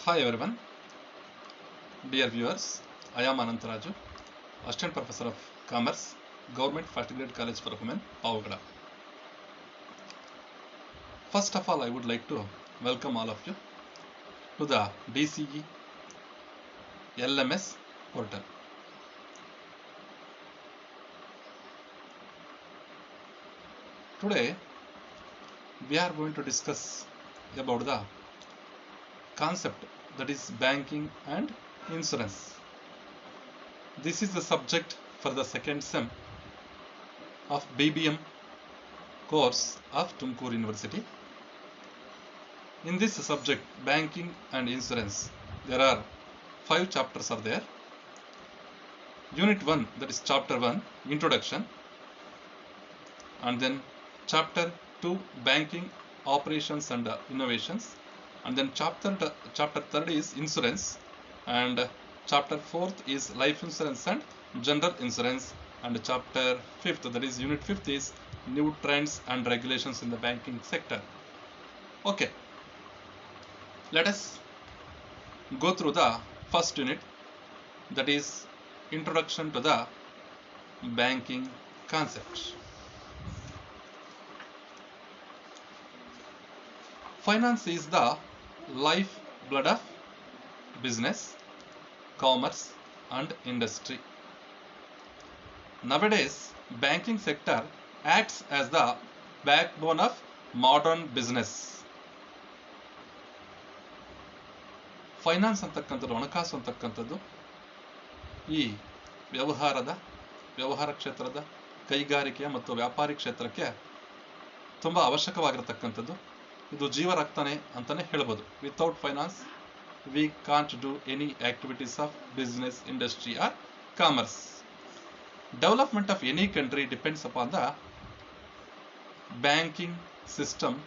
Hi everyone, dear viewers. I am Anantaraju, Assistant Professor of Commerce, Government First Grade College for Women, Pavagada. First of all, I would like to welcome all of you to the DCE LMS portal. Today, we are going to discuss about the concept that is banking and insurance. This is the subject for the second sem of BBM course of Tumkur University. In this subject, banking and insurance, there are 5 chapters are there. Unit 1, that is chapter 1, introduction, and then chapter 2, banking operations and innovations, and then chapter 3 is insurance, and chapter 4 is life insurance and general insurance, and chapter 5, that is unit 5, is new trends and regulations in the banking sector. Okay, let us go through the first unit, that is introduction to the banking concept. Finance is the lifeblood of business, commerce and industry. Nowadays, banking sector acts as the backbone of modern business. Finance ಅಂತಕ್ಕಂಥದ್ದು, ಹಣಕಾಸು ಅಂತಕ್ಕಂಥದ್ದು ಈ ವ್ಯವಹಾರ ಕ್ಷೇತ್ರದ, ಕೈಗಾರಿಕೆಯ ಮತ್ತು ವ್ಯಾಪಾರಿ ಕ್ಷೇತ್ರಕ್ಕೆ ತುಂಬ ಅವಶ್ಯಕವಾಗಿರತಕ್ಕಂಥದ್ದು. ಇದು ಜೀವರಕ್ತನೆ ಅಂತಲೇ ಹೇಳ್ಬೋದು. Without finance we can't do any activities of business, industry or commerce. Development of any country depends upon the banking system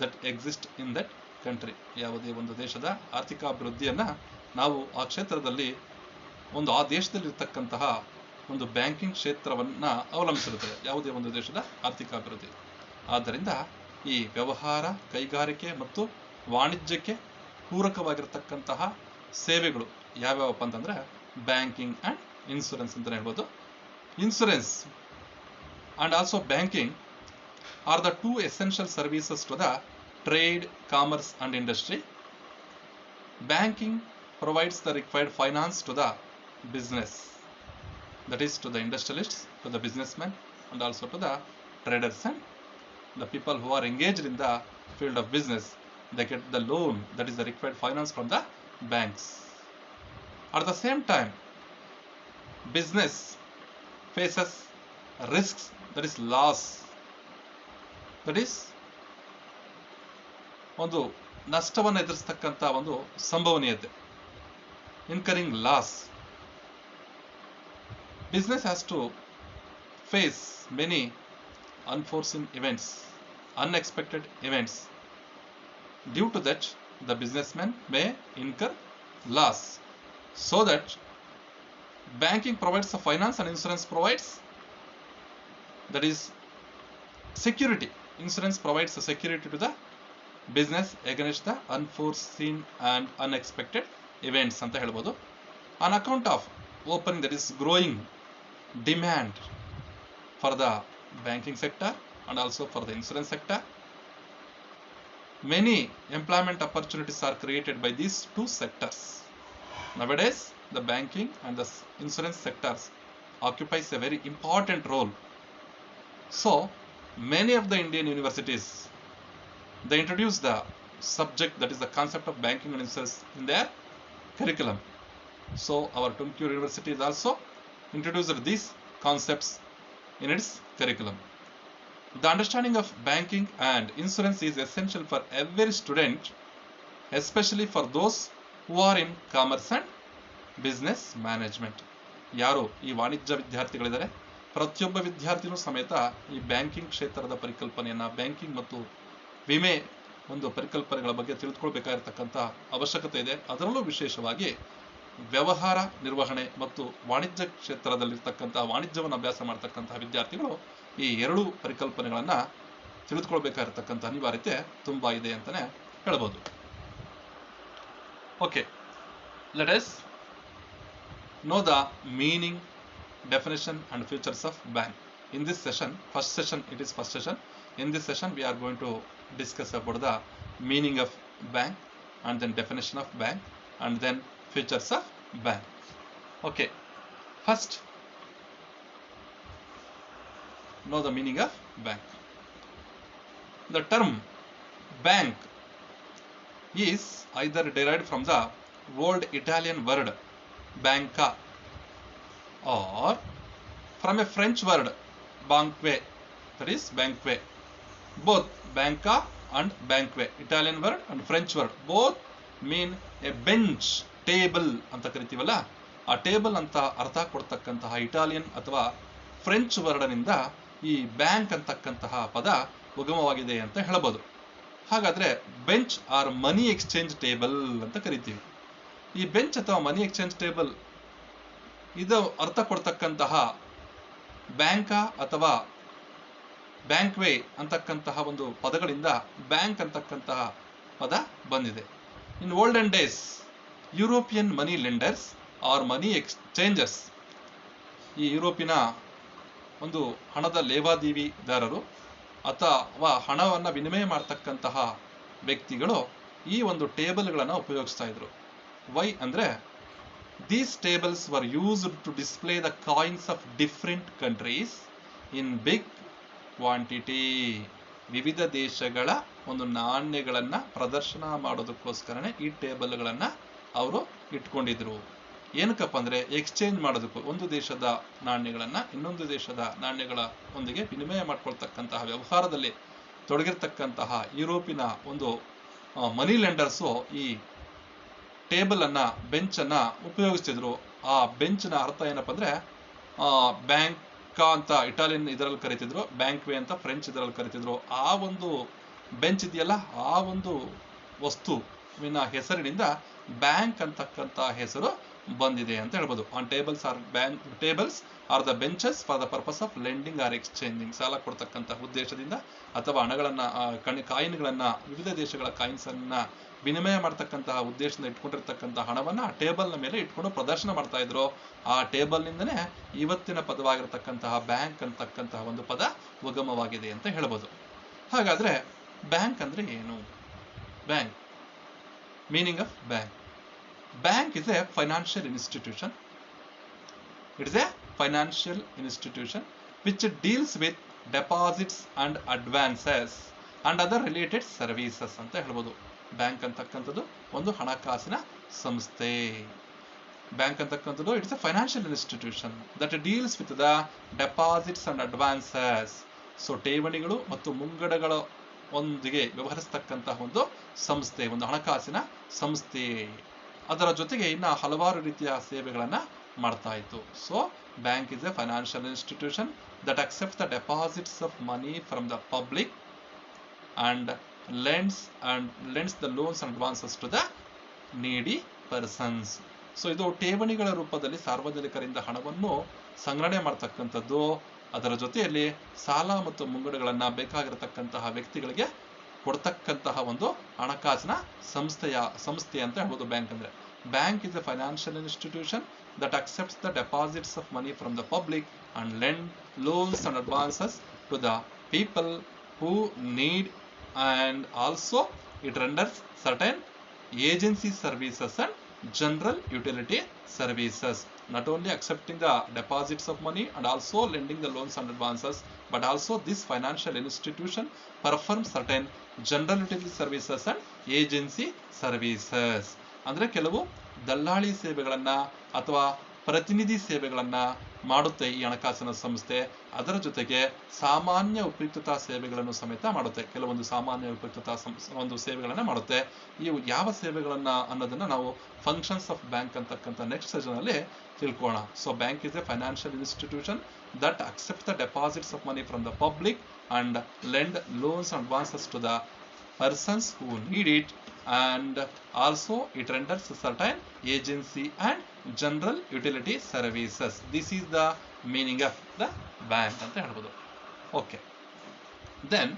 that exist in that country. ಯಾವುದೇ ಒಂದು ದೇಶದ ಆರ್ಥಿಕ ಅಭಿವೃದ್ಧಿಯನ್ನು ನಾವು ಆ ಕ್ಷೇತ್ರದಲ್ಲಿ ಆ ದೇಶದಲ್ಲಿರ್ತಕ್ಕಂತಹ ಒಂದು ಬ್ಯಾಂಕಿಂಗ್ ಕ್ಷೇತ್ರವನ್ನು ಅವಲಂಬಿಸಿರುತ್ತದೆ, ಯಾವುದೇ ಒಂದು ದೇಶದ ಆರ್ಥಿಕ ಅಭಿವೃದ್ಧಿ. ಆದ್ದರಿಂದ ಈ ವ್ಯವಹಾರ, ಕೈಗಾರಿಕೆ ಮತ್ತು ವಾಣಿಜ್ಯಕ್ಕೆ ಪೂರಕವಾಗಿರ್ತಕ್ಕಂತಹ ಸೇವೆಗಳು ಯಾವ್ಯಾವಪ್ಪ ಅಂತಂದರೆ ಬ್ಯಾಂಕಿಂಗ್ ಆ್ಯಂಡ್ ಇನ್ಶೂರೆನ್ಸ್ ಅಂತಲೇ ಹೇಳ್ಬೋದು. Insurance and also banking are the two essential services to the trade, commerce and industry. Banking provides the required finance to the business, that is to the industrialists, to the businessmen and also to the traders and the people who are engaged in the field of business. They get the loan, that is the required finance from the banks. At the same time, business faces risks, that is loss, that is ಒಂದು ನಷ್ಟವನ್ನು ಎದುರಿಸ್ತಕ್ಕಂಥ ಒಂದು ಸಂಭವನೀಯತೆ, incurring loss. Business has to face many unforeseen events, unexpected events. Due to that the businessmen may incur loss. So that banking provides the finance and insurance provides, that is security. Insurance provides a security to the business against the unforeseen and unexpected events ಅಂತ ಹೇಳ್ಬೋದು. On account of opening, that is growing demand for the banking sector and also for the insurance sector, many employment opportunities are created by these two sectors. Nowadays, the banking and the insurance sectors occupies a very important role. So many of the Indian universities, they introduce the subject, that is the concept of banking and insurance, in their curriculum. So our Tumkur University is also introduced these concepts in its curriculum. The understanding of banking and insurance is essential for every student, especially for those who are in commerce and business management. ಯಾರು ಈ ವಾಣಿಜ್ಯ ವಿದ್ಯಾರ್ಥಿಗಳಿದ್ದಾರೆ, ಪ್ರತಿಯೊಬ್ಬ ವಿದ್ಯಾರ್ಥಿನೂ ಸಮೇತ ಈ banking ಕ್ಷೇತ್ರದ ಪರಿಕಲ್ಪನೆಯನ್ನು, banking ಮತ್ತು ವಿಮೆ ಒಂದು ಪರಿಕಲ್ಪನೆಗಳ ಬಗ್ಗೆ ತಿಳಿದುಕೊಳ್ಬೇಕಾಗಿರ್ತಕ್ಕಂಥ ಅವಶ್ಯಕತೆ ಇದೆ. ಅದರಲ್ಲೂ ವಿಶೇಷವಾಗಿ ವ್ಯವಹಾರ ನಿರ್ವಹಣೆ ಮತ್ತು ವಾಣಿಜ್ಯ ಕ್ಷೇತ್ರದಲ್ಲಿರ್ತಕ್ಕಂಥ ವಾಣಿಜ್ಯವನ್ನು ಅಭ್ಯಾಸ ಮಾಡ್ತಕ್ಕಂತಹ ವಿದ್ಯಾರ್ಥಿಗಳು ಈ ಎರಡೂ ಪರಿಕಲ್ಪನೆಗಳನ್ನು ತಿಳಿದುಕೊಳ್ಬೇಕಾಗಿರ್ತಕ್ಕಂಥ ಅನಿವಾರ್ಯತೆ ತುಂಬ ಇದೆ ಅಂತಲೇ ಹೇಳ್ಬೋದು. Okay, let us know the meaning, definition and features of bank. In this session, first session. In this session, we are going to discuss about the meaning of bank, and then definition of bank, and then features of bank. Okay, first, know the meaning of bank. The term bank is either derived from the old Italian word banca or from a French word banque, that is banque. Both banca and banque, Italian word and French word, both mean a bench, table ಅಂತ ಕರಿತೀವಲ್ಲ, ಆ table ಅಂತ ಅರ್ಥ ಕೊಡ್ತಕ್ಕಂತಹ Italian ಅಥವಾ French ವರ್ಡ್ನಿಂದ ಈ bank ಅಂತಕ್ಕಂತಹ ಪದ ಉಗಮವಾಗಿದೆ ಅಂತ ಹೇಳಬಹುದು. ಹಾಗಾದ್ರೆ ಬೆಂಚ್ ಆರ್ ಮನಿ ಎಕ್ಸ್ಚೇಂಜ್ ಟೇಬಲ್ ಅಂತ ಕರಿತೀವಿ. ಈ ಬೆಂಚ್ ಅಥವಾ ಮನಿ ಎಕ್ಸ್ಚೇಂಜ್ ಟೇಬಲ್ ಇದು ಅರ್ಥ ಕೊಡ್ತಕ್ಕಂತಹ ಬ್ಯಾಂಕಾ ಅಥವಾ ಬ್ಯಾಂಕ್ವೇ ಅಂತಕ್ಕಂತಹ ಒಂದು ಪದಗಳಿಂದ ಬ್ಯಾಂಕ್ ಅಂತಕ್ಕಂತಹ ಪದ ಬಂದಿದೆ. ಇನ್ ಓಲ್ಡನ್ ಡೇಸ್ ಯುರೋಪಿಯನ್ ಮನಿ ಲೆಂಡರ್ಸ್ ಆರ್ ಮನಿ ಎಕ್ಸ್ಚೇಂಜರ್ಸ್, ಈ ಯುರೋಪಿನ ಒಂದು ಹಣದ ಲೇವಾದೇವಿದಾರರು ಅಥವಾ ಹಣವನ್ನು ವಿನಿಮಯ ಮಾಡ್ತಕ್ಕಂತಹ ವ್ಯಕ್ತಿಗಳು ಈ ಒಂದು ಟೇಬಲ್ಗಳನ್ನು ಉಪಯೋಗಿಸ್ತಾ ಇದ್ರು. ವೈ ಅಂದರೆ these tables were used to display the coins of different countries in big quantity. ವಿವಿಧ ದೇಶಗಳ ಒಂದು ನಾಣ್ಯಗಳನ್ನು ಪ್ರದರ್ಶನ ಮಾಡೋದಕ್ಕೋಸ್ಕರನೇ ಈ ಟೇಬಲ್ಗಳನ್ನು ಅವರು ಇಟ್ಕೊಂಡಿದ್ರು. ಏನಕ್ಕಪ್ಪ ಅಂದರೆ ಎಕ್ಸ್ಚೇಂಜ್ ಮಾಡೋದಕ್ಕೂ, ಒಂದು ದೇಶದ ನಾಣ್ಯಗಳನ್ನು ಇನ್ನೊಂದು ದೇಶದ ನಾಣ್ಯಗಳ ಒಂದಿಗೆ ವಿನಿಮಯ ಮಾಡ್ಕೊಳ್ತಕ್ಕಂತಹ ವ್ಯವಹಾರದಲ್ಲಿ ತೊಡಗಿರ್ತಕ್ಕಂತಹ ಯುರೋಪಿನ ಒಂದು ಮನಿ ಲೆಂಡರ್ಸು ಈ ಟೇಬಲ್ ಅನ್ನ, ಬೆಂಚ್ ಅನ್ನ ಉಪಯೋಗಿಸ್ತಿದ್ರು. ಆ ಬೆಂಚ್ನ ಅರ್ಥ ಏನಪ್ಪ ಅಂದ್ರೆ ಬ್ಯಾಂಕಾ ಅಂತ ಇಟಾಲಿಯನ್ ಇದರಲ್ಲಿ ಕರಿತಿದ್ರು, ಬ್ಯಾಂಕ್ವೇ ಅಂತ ಫ್ರೆಂಚ್ ಇದರಲ್ಲಿ ಕರಿತಿದ್ರು. ಆ ಒಂದು ಬೆಂಚ್ ಇದೆಯಲ್ಲ, ಆ ಒಂದು ವಸ್ತುವಿನ ಹೆಸರಿನಿಂದ ಬ್ಯಾಂಕ್ ಅಂತಕ್ಕಂಥ ಹೆಸರು ಬಂದಿದೆ ಅಂತ ಹೇಳ್ಬೋದು. On tables are the benches for the purpose of lending R exchanging, ಸಾಲ ಕೊಡ್ತಕ್ಕಂತಹ ಉದ್ದೇಶದಿಂದ ಅಥವಾ ಹಣಗಳನ್ನ, ಕಾಯಿನ್ಗಳನ್ನ, ವಿವಿಧ ದೇಶಗಳ ಕಾಯಿನ್ಸ್ ಅನ್ನ ವಿನಿಮಯ ಮಾಡ್ತಕ್ಕಂತಹ ಉದ್ದೇಶದಿಂದ ಇಟ್ಕೊಂಡಿರ್ತಕ್ಕಂತಹ ಹಣವನ್ನ ಆ ಟೇಬಲ್ನ ಮೇಲೆ ಇಟ್ಕೊಂಡು ಪ್ರದರ್ಶನ ಮಾಡ್ತಾ ಇದ್ರು. ಆ ಟೇಬಲ್ನಿಂದನೇ ಇವತ್ತಿನ ಪದವಾಗಿರ್ತಕ್ಕಂತಹ ಬ್ಯಾಂಕ್ ಅಂತಕ್ಕಂತಹ ಒಂದು ಪದ ಉಗಮವಾಗಿದೆ ಅಂತ ಹೇಳ್ಬೋದು. ಹಾಗಾದ್ರೆ ಬ್ಯಾಂಕ್ ಅಂದ್ರೆ ಏನು? Bank, meaning of bank. Bank is a financial institution. It is a financial institution which deals with deposits and advances and other related services ಅಂತ ಹೇಳ್ಬೋದು. ಬ್ಯಾಂಕ್ ಅಂತಕ್ಕಂಥದ್ದು ಒಂದು ಹಣಕಾಸಿನ ಸಂಸ್ಥೆ. ಬ್ಯಾಂಕ್ ಅಂತಕ್ಕಂಥದ್ದು it's A financial institution that deals with the deposits and advances. So ಠೇವಣಿಗಳು ಮತ್ತು ಮುಂಗಡಗಳ ಒಂದಿಗೆ ವ್ಯವಹರಿಸ್ತಕ್ಕಂತಹ ಒಂದು ಸಂಸ್ಥೆ, ಒಂದು ಹಣಕಾಸಿನ ಸಂಸ್ಥೆ. ಅದರ ಜೊತೆಗೆ ಇನ್ನ ಹಲವಾರು ರೀತಿಯ ಸೇವೆಗಳನ್ನ ಮಾಡ್ತಾ ಇತ್ತು. So bank is a financial institution that accepts the deposits of money from the public and lends the loans and advances to the needy persons. So ಇದು ಠೇವಣಿಗಳ ರೂಪದಲ್ಲಿ ಸಾರ್ವಜನಿಕರಿಂದ ಹಣವನ್ನು ಸಂಗ್ರಹಣೆ ಮಾಡ್ತಕ್ಕಂಥದ್ದು. ಅದರ ಜೊತೆಯಲ್ಲಿ ಸಾಲ ಮತ್ತು ಮುಂಗಡಗಳನ್ನ ಬೇಕಾಗಿರತಕ್ಕಂತಹ ವ್ಯಕ್ತಿಗಳಿಗೆ ಕೊಡ್ತಕ್ಕಂತಹ ಒಂದು ಹಣಕಾಸಿನ ಸಂಸ್ಥೆ ಅಂತ ಹೇಳ್ಬೋದು ಬ್ಯಾಂಕ್ ಅಂದ್ರೆ. Bank is a financial institution that accepts the deposits of money from the public and lend loans and advances to the people who need, and also it renders certain agency services and general utility services, not only accepting the deposits of money and also lending the loans and advances, but also this financial institution performs certain general utility services and agency services. ಅಂದ್ರೆ ಕೆಲವು ದಲ್ಲಾಳಿ ಸೇವೆಗಳನ್ನ ಅಥವಾ ಪ್ರತಿನಿಧಿ ಸೇವೆಗಳನ್ನ ಮಾಡುತ್ತೆ ಈ ಹಣಕಾಸಿನ ಸಂಸ್ಥೆ. ಅದರ ಜೊತೆಗೆ ಸಾಮಾನ್ಯ ಉಪಯುಕ್ತತಾ ಸೇವೆಗಳನ್ನು ಸಮೇತ ಮಾಡುತ್ತೆ. ಕೆಲವೊಂದು ಸಾಮಾನ್ಯ ಉಪಯುಕ್ತತಾ ಒಂದು ಸೇವೆಗಳನ್ನ ಮಾಡುತ್ತೆ. ಈ ಯಾವ ಸೇವೆಗಳನ್ನ ಅನ್ನೋದನ್ನ ನಾವು ಫಂಕ್ಷನ್ಸ್ ಆಫ್ ಬ್ಯಾಂಕ್ ಅಂತಕ್ಕಂಥ ನೆಕ್ಸ್ಟ್ ಸೆಷನ್ ಅಲ್ಲಿ ತಿಳ್ಕೋಣ. So bank is a financial institution that accepts the deposits of money from the public and lend loans and advances to the persons who need it, and also it renders certain agency and general utility services. This is the meaning of the bank ಅಂತ ಹೇಳ್ಬೋದು. Okay, then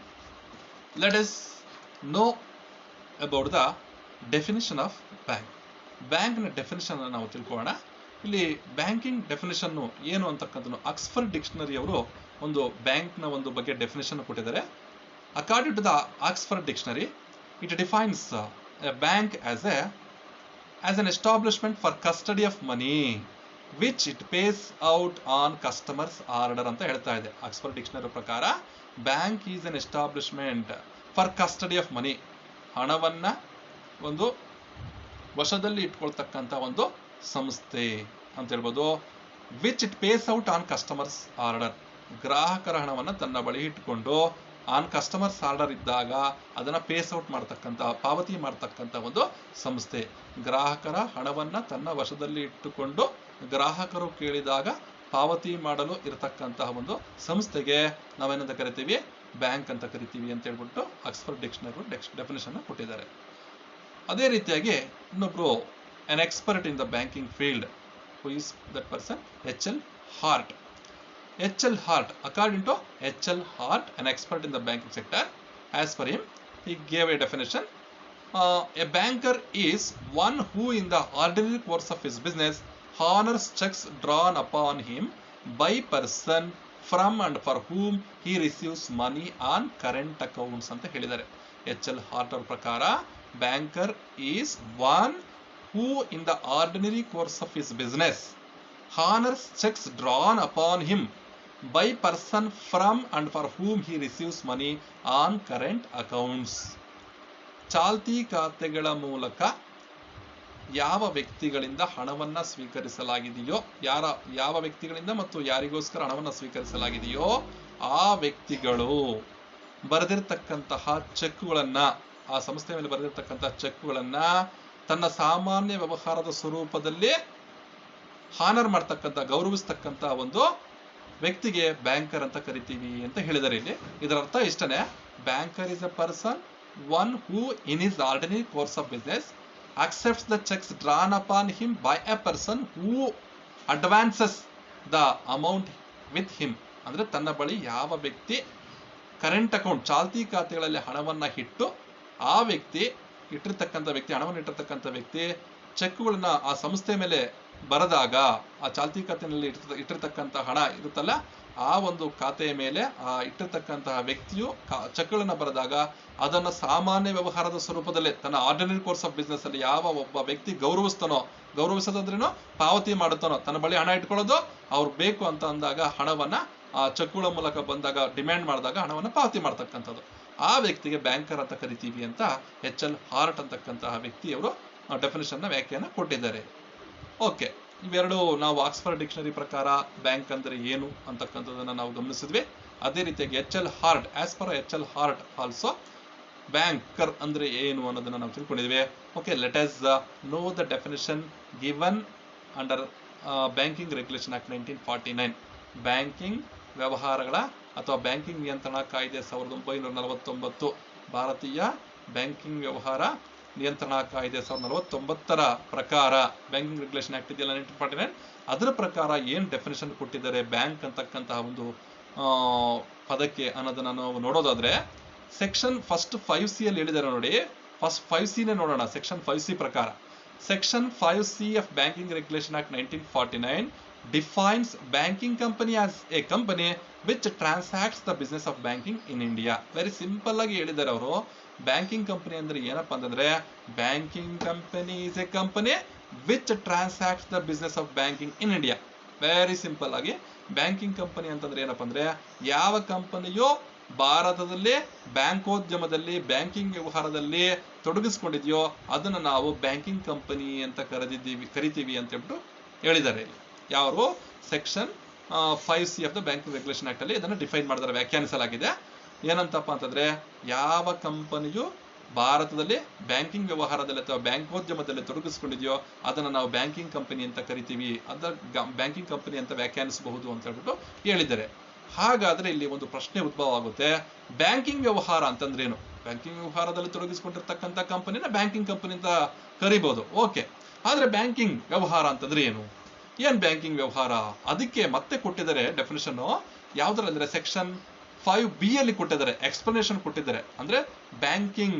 let us know about the definition of bank. ಬ್ಯಾಂಕ್ನ definition ನಾವು ತಿಳ್ಕೊಳ್ಳೋಣ. ಇಲ್ಲಿ banking definition ಏನು ಅಂತಕ್ಕಂಥದ್ದು Oxford dictionary ಅವರು ಒಂದು ಬ್ಯಾಂಕ್ನ ಒಂದು ಬಗ್ಗೆ ಡೆಫಿನೇಷನ್ ಕೊಟ್ಟಿದ್ದಾರೆ. According to the Oxford dictionary, it defines a bank as an establishment for custody of money which it pays out on customers order ಅಂತ ಹೇಳ್ತಾ ಇದೆ. ಆಕ್ಸ್ಫರ್ಡ್ ಡಿಕ್ಷನರಿ ಪ್ರಕಾರ bank is an establishment for custody of money, ಹಣವನ್ನ ಒಂದು ವಶದಲ್ಲಿ ಇಟ್ಕೊಳ್ತಕ್ಕಂಥ ಒಂದು ಸಂಸ್ಥೆ ಅಂತ ಹೇಳ್ಬೋದು. Which it pays out on customers order, ಗ್ರಾಹಕರ ಹಣವನ್ನು ತನ್ನ ಬಳಿ ಇಟ್ಕೊಂಡು ಆನ್ ಕಸ್ಟಮರ್ಸ್ ಆರ್ಡರ್ ಇದ್ದಾಗ ಅದನ್ನು ಪೇಸ್ ಔಟ್ ಮಾಡ್ತಕ್ಕಂಥ, ಪಾವತಿ ಮಾಡ್ತಕ್ಕಂಥ ಒಂದು ಸಂಸ್ಥೆ. ಗ್ರಾಹಕರ ಹಣವನ್ನು ತನ್ನ ವಶದಲ್ಲಿ ಇಟ್ಟುಕೊಂಡು ಗ್ರಾಹಕರು ಕೇಳಿದಾಗ ಪಾವತಿ ಮಾಡಲು ಇರತಕ್ಕಂತಹ ಒಂದು ಸಂಸ್ಥೆಗೆ ನಾವೇನಂತ ಕರಿತೀವಿ, ಬ್ಯಾಂಕ್ ಅಂತ ಕರಿತೀವಿ ಅಂತ ಹೇಳ್ಬಿಟ್ಟು ಆಕ್ಸ್ಫರ್ಡ್ ಡಿಕ್ಷನರಿ ಡೆಫಿನೇಷನ್ ಕೊಟ್ಟಿದ್ದಾರೆ. ಅದೇ ರೀತಿಯಾಗಿ ಇನ್ನೊಬ್ರು an expert in the banking field, who is that person? H.L. Hart. H.L. Hart, according to H.L. Hart, an expert in the banking sector, as per him, he gave a definition. A banker is one who in the ordinary course of his business honors checks drawn upon him by person from and for whom he receives money on current accounts ಅಂತ ಹೇಳಿದ್ದಾರೆ. H.L. Hart ಅವರ ಪ್ರಕಾರ banker is one who in the ordinary course of his business honors checks drawn upon him by person from and for whom he receives money on current accounts. ಚಾಲ್ತಿ ಖಾತೆಗಳ ಮೂಲಕ ಯಾವ ವ್ಯಕ್ತಿಗಳಿಂದ ಹಣವನ್ನು ಸ್ವೀಕರಿಸಲಾಗಿದೆಯೋ, ಯಾವ ವ್ಯಕ್ತಿಗಳಿಂದ ಮತ್ತು ಯಾರಿಗೋಸ್ಕರ ಹಣವನ್ನು ಸ್ವೀಕರಿಸಲಾಗಿದೆಯೋ ಆ ವ್ಯಕ್ತಿಗಳು ಬರೆದಿರ್ತಕ್ಕಂತಹ ಚೆಕ್ಗಳನ್ನ, ಆ ಸಂಸ್ಥೆ ಮೇಲೆ ಬರೆದಿರ್ತಕ್ಕಂತಹ ಚೆಕ್ಗಳನ್ನ ತನ್ನ ಸಾಮಾನ್ಯ ವ್ಯವಹಾರದ ಸ್ವರೂಪದಲ್ಲಿ ಹಾನರ್ ಮಾಡ್ತಕ್ಕಂಥ, ಗೌರವಿಸ್ತಕ್ಕಂಥ ಒಂದು ವ್ಯಕ್ತಿಗೆ ಬ್ಯಾಂಕರ್ ಅಂತ ಕರಿತೀವಿ ಅಂತ ಹೇಳಿದ್ದಾರೆ. ಇಲ್ಲಿ ಇದರ ಅರ್ಥ ಇಷ್ಟನೇ, banker is A person one who in his ordinary course of business accepts the checks drawn upon him by a person who advances the amount with him. ಅಂದ್ರೆ ತನ್ನ ಬಳಿ ಯಾವ ವ್ಯಕ್ತಿ ಕರೆಂಟ್ ಅಕೌಂಟ್, ಚಾಲ್ತಿ ಖಾತೆಗಳಲ್ಲಿ ಹಣವನ್ನ ಇಟ್ಟು ಆ ವ್ಯಕ್ತಿ ಹಣವನ್ನು ಇಟ್ಟಿರ್ತಕ್ಕಂಥ ವ್ಯಕ್ತಿ ಚೆಕ್ಗಳನ್ನ ಆ ಸಂಸ್ಥೆ ಮೇಲೆ ಬರೆದಾಗ, ಆ ಚಾಲ್ತಿ ಖಾತೆಯಲ್ಲಿ ಇಟ್ಟಿರ್ತಕ್ಕಂಥ ಹಣ ಇರುತ್ತಲ್ಲ, ಆ ಒಂದು ಖಾತೆಯ ಮೇಲೆ ಆ ಇಟ್ಟಿರ್ತಕ್ಕಂತಹ ವ್ಯಕ್ತಿಯು ಚೆಕ್ಗಳನ್ನ ಬರೆದಾಗ ಅದನ್ನು ಸಾಮಾನ್ಯ ವ್ಯವಹಾರದ ಸ್ವರೂಪದಲ್ಲೇ ತನ್ನ ಆರ್ಡಿನರಿ ಕೋರ್ಸ್ ಆಫ್ ಬಿಸ್ನೆಸ್ ಅಲ್ಲಿ ಯಾವ ಒಬ್ಬ ವ್ಯಕ್ತಿ ಗೌರವಿಸೋದಂದ್ರೇನು, ಪಾವತಿ ಮಾಡುತ್ತಾನೋ, ತನ್ನ ಬಳಿ ಹಣ ಇಟ್ಕೊಳ್ಳೋದು, ಅವ್ರು ಬೇಕು ಅಂತ ಅಂದಾಗ ಹಣವನ್ನ ಆ ಚೆಕ್ಗಳ ಮೂಲಕ ಬಂದಾಗ, ಡಿಮ್ಯಾಂಡ್ ಮಾಡಿದಾಗ ಹಣವನ್ನ ಪಾವತಿ ಮಾಡ್ತಕ್ಕಂಥದ್ದು, ಆ ವ್ಯಕ್ತಿಗೆ ಬ್ಯಾಂಕರ್ ಅಂತ ಕರಿತೀವಿ ಅಂತ H.L. ಹಾರ್ಟ್ ಅಂತಕ್ಕಂತಹ ವ್ಯಕ್ತಿಯವರು ಡೆಫಿನೇಷನ್ ವ್ಯಾಖ್ಯಾನ ಕೊಟ್ಟಿದ್ದಾರೆ. ಓಕೆ, ಇವೆರಡು ನಾವು ಆಕ್ಸ್ಫರ್ಡ್ ಡಿಕ್ಷನರಿ ಪ್ರಕಾರ ಬ್ಯಾಂಕ್ ಅಂದ್ರೆ ಏನು ಅಂತಕ್ಕಂಥದ್ದನ್ನ ನಾವು ಗಮನಿಸಿದ್ವಿ. ಅದೇ ರೀತಿಯಾಗಿ H.L. Hart, as per H.L. Hart also banker ಅಂದ್ರೆ ಏನು ಅನ್ನೋದನ್ನ ನಾವು ತಿಳ್ಕೊಂಡಿದ್ವಿ. Okay, let us know the definition given under banking regulation act 1949. Banking ವ್ಯವಹಾರಗಳ ಅಥವಾ ಬ್ಯಾಂಕಿಂಗ್ ನಿಯಂತ್ರಣ ಕಾಯ್ದೆ 1949, ಭಾರತೀಯ ಬ್ಯಾಂಕಿಂಗ್ ವ್ಯವಹಾರ ನಿಯಂತ್ರಣ ಕಾಯ್ದೆ 1949ರ ಪ್ರಕಾರ, ಬ್ಯಾಂಕಿಂಗ್ ರೆಗ್ಯುಲೇಷನ್ ಆಕ್ಟ್ ಇದೆಯಲ್ಲ 1949, ಅದರ ಪ್ರಕಾರ ಏನು ಡೆಫಿನೇಷನ್ ಕೊಟ್ಟಿದ್ದಾರೆ ಬ್ಯಾಂಕ್ ಅಂತಕ್ಕಂತಹ ಒಂದು ಪದಕ್ಕೆ ಅನ್ನೋದನ್ನ ನಾವು ನೋಡೋದಾದ್ರೆ, ಸೆಕ್ಷನ್ ಫಸ್ಟ್ 5C ಅಲ್ಲಿ ಹೇಳಿದ್ದಾರೆ ನೋಡಿ. ಫಸ್ಟ್ 5C ನೋಡೋಣ. ಸೆಕ್ಷನ್ 5C ಪ್ರಕಾರ, section 5C of banking regulation act 1949 defines banking company as a company which transacts the business of banking in India. Very simple ಆಗಿ ಹೇಳಿದ್ದಾರೆ ಅವರು. ಬ್ಯಾಂಕಿಂಗ್ ಕಂಪನಿ ಅಂದ್ರೆ ಏನಪ್ಪಾ ಅಂತಂದ್ರೆ, banking company is a company which transacts the business of banking in India. Very simple ಆಗಿ banking company ಅಂತಂದ್ರೆ ಏನಪ್ಪಾ ಅಂದ್ರೆ, ಯಾವ ಕಂಪನಿಯೋ ಭಾರತದಲ್ಲಿ ಬ್ಯಾಂಕೋದ್ಯಮದಲ್ಲಿ ಬ್ಯಾಂಕಿಂಗ್ ವ್ಯವಹಾರದಲ್ಲಿ ತೊಡಗಿಸ್ಕೊಂಡಿದೆಯೋ ಅದನ್ನು ನಾವು ಬ್ಯಾಂಕಿಂಗ್ ಕಂಪನಿ ಅಂತ ಕರಿತೀವಿ ಅಂತ ಹೇಳ್ಬಿಟ್ಟು ಹೇಳಿದ್ದಾರೆ. ಯಾರು section 5C of the banking regulation act ಅಲ್ಲಿ ಇದನ್ನು ಡಿಫೈನ್ ಮಾಡಿದರೆ, ವ್ಯಾಖ್ಯಾನಿಸಲಾಗಿದೆ. ಏನಂತಪ್ಪ ಅಂತಂದ್ರೆ, ಯಾವ ಕಂಪನಿಯು ಭಾರತದಲ್ಲಿ ಬ್ಯಾಂಕಿಂಗ್ ವ್ಯವಹಾರದಲ್ಲಿ ಅಥವಾ ಬ್ಯಾಂಕೋದ್ಯಮದಲ್ಲಿ ತೊಡಗಿಸ್ಕೊಂಡಿದೆಯೋ ಅದನ್ನು ನಾವು ಬ್ಯಾಂಕಿಂಗ್ ಕಂಪನಿ ಅಂತ ಕರಿತೀವಿ, ಅದರ ಬ್ಯಾಂಕಿಂಗ್ ಕಂಪನಿ ಅಂತ ವ್ಯಾಖ್ಯಾನಿಸಬಹುದು ಅಂತ ಹೇಳ್ಬಿಟ್ಟು ಹೇಳಿದ್ದಾರೆ. ಹಾಗಾದ್ರೆ ಇಲ್ಲಿ ಒಂದು ಪ್ರಶ್ನೆ ಉದ್ಭವ ಆಗುತ್ತೆ, ಬ್ಯಾಂಕಿಂಗ್ ವ್ಯವಹಾರ ಅಂತಂದ್ರೇನು? ಬ್ಯಾಂಕಿಂಗ್ ವ್ಯವಹಾರದಲ್ಲಿ ತೊಡಗಿಸ್ಕೊಂಡಿರ್ತಕ್ಕಂಥ ಕಂಪನಿನ ಬ್ಯಾಂಕಿಂಗ್ ಕಂಪನಿ ಅಂತ ಕರಿಬಹುದು. ಓಕೆ, ಆದ್ರೆ ಬ್ಯಾಂಕಿಂಗ್ ವ್ಯವಹಾರ ಅಂತಂದ್ರೆ ಏನ್ ಬ್ಯಾಂಕಿಂಗ್ ವ್ಯವಹಾರ? ಅದಕ್ಕೆ ಮತ್ತೆ ಕೊಟ್ಟಿದ್ದಾರೆ ಡೆಫಿನೇಷನ್. ಯಾವ್ದ್ರಂದ್ರೆ ಸೆಕ್ಷನ್ 5B ಅಲ್ಲಿ ಕೊಟ್ಟಿದ್ದಾರೆ, ಎಕ್ಸ್ಪ್ಲನೇಷನ್ ಕೊಟ್ಟಿದ್ದಾರೆ. ಅಂದ್ರೆ ಬ್ಯಾಂಕಿಂಗ್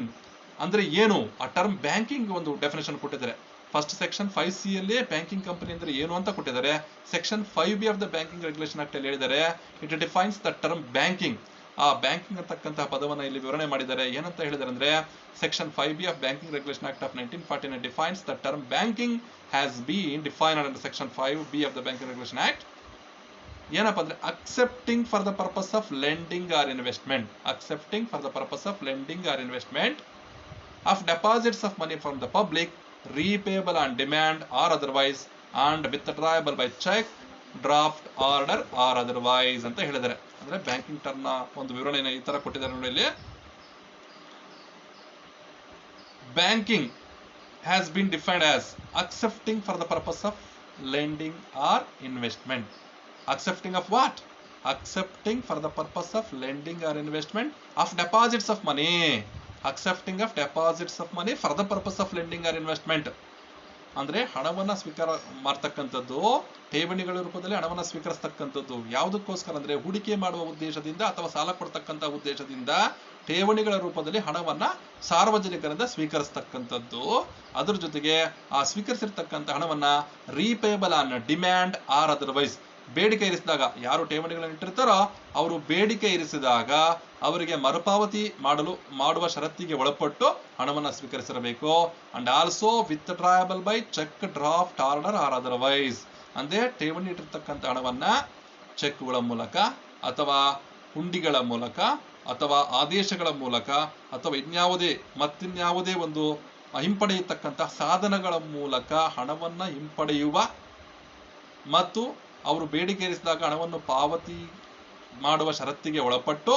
ಅಂದ್ರೆ ಏನು ಆ ಟರ್ಮ್ ಬ್ಯಾಂಕಿಂಗ್ ಒಂದು ಡೆಫಿನೇಷನ್ ಕೊಟ್ಟಿದ್ದಾರೆ. ಫಸ್ಟ್ ಸೆಕ್ಷನ್ 5C ಅಲ್ಲಿ ಬ್ಯಾಂಕಿಂಗ್ ಕಂಪನಿ ಅಂದ್ರೆ ಏನು ಅಂತ ಕೊಟ್ಟಿದ್ದಾರೆ. Section 5B of the banking regulation act ಅಲ್ಲಿ ಹೇಳಿದ್ದಾರೆ it defines the term banking. ಆ ಬ್ಯಾಂಕಿಂಗ್ ಅಂತಕ್ಕಂತಹ ಪದವನ್ನ ಇಲ್ಲಿ ವಿವರಣೆ ಮಾಡಿದ್ದಾರೆ. ಏನಂತ ಹೇಳಿದ್ದಾರೆ ಅಂದ್ರೆ section 5B of banking regulation act of 1949 defines the term banking has been defined under section 5B of the banking regulation act. ಏನಪ್ಪ ಅಂದ್ರೆ accepting for the purpose of lending or investment, accepting for the purpose of lending or investment of deposits of money from the public repayable on demand or otherwise and withdrawable by check, draft order or otherwise ಅಂತ ಹೇಳಿದ್ದಾರೆ. ಅಂದ್ರೆ banking term ನ ಒಂದು ವಿವರಣೆಯನ್ನು ಈ ತರ ಕೊಟ್ಟಿದ್ದಾರೆ ನೋಡಿ ಇಲ್ಲಿ. Banking has been defined as accepting for the purpose of lending or investment. Accepting of what? Accepting for the purpose of lending or investment of deposits of money. Accepting of deposits of money for the purpose of lending or investment. ಅಂದ್ರೆ ಹಣವನ್ನ ಸ್ವೀಕಾರ ಮಾಡ್ತಕ್ಕಂಥದ್ದು, ಠೇವಣಿಗಳ ರೂಪದಲ್ಲಿ ಹಣವನ್ನ ಸ್ವೀಕರಿಸ್ತಕ್ಕಂಥದ್ದು ಯಾವುದಕ್ಕೋಸ್ಕರ ಅಂದ್ರೆ ಹೂಡಿಕೆ ಮಾಡುವ ಉದ್ದೇಶದಿಂದ ಅಥವಾ ಸಾಲ ಕೊಡ್ತಕ್ಕಂಥ ಉದ್ದೇಶದಿಂದ ಠೇವಣಿಗಳ ರೂಪದಲ್ಲಿ ಹಣವನ್ನ ಸಾರ್ವಜನಿಕರಿಂದ ಸ್ವೀಕರಿಸ್ತಕ್ಕಂಥದ್ದು. ಅದ್ರ ಜೊತೆಗೆ ಆ ಸ್ವೀಕರಿಸಿರ್ತಕ್ಕಂಥ ಹಣವನ್ನ repayable on demand R otherwise, ಬೇಡಿಕೆ ಇರಿಸಿದಾಗ ಯಾರು ಠೇವಣಿಗಳನ್ನು ಇಟ್ಟಿರ್ತಾರೋ ಅವರು ಬೇಡಿಕೆ ಇರಿಸಿದಾಗ ಅವರಿಗೆ ಮರುಪಾವತಿ ಮಾಡುವ ಷರತ್ತಿಗೆ ಒಳಪಟ್ಟು ಹಣವನ್ನು ಸ್ವೀಕರಿಸಿರಬೇಕು. And also withdrawable by cheque, draft order or otherwise. ಅಂದ್ರೆ ಠೇವಣಿ ಇಟ್ಟಿರ್ತಕ್ಕಂಥ ಹಣವನ್ನ ಚೆಕ್ಗಳ ಮೂಲಕ ಅಥವಾ ಹುಂಡಿಗಳ ಮೂಲಕ ಅಥವಾ ಆದೇಶಗಳ ಮೂಲಕ ಅಥವಾ ಮತ್ತಿನ್ಯಾವುದೇ ಒಂದು ಹಿಂಪಡೆಯತಕ್ಕಂತಹ ಸಾಧನಗಳ ಮೂಲಕ ಹಣವನ್ನ ಹಿಂಪಡೆಯುವ ಮತ್ತು ಅವರು ಬೇಡಿಕೆ ಇರಿಸಿದಾಗ ಹಣವನ್ನು ಪಾವತಿ ಮಾಡುವ ಷರತ್ತಿಗೆ ಒಳಪಟ್ಟು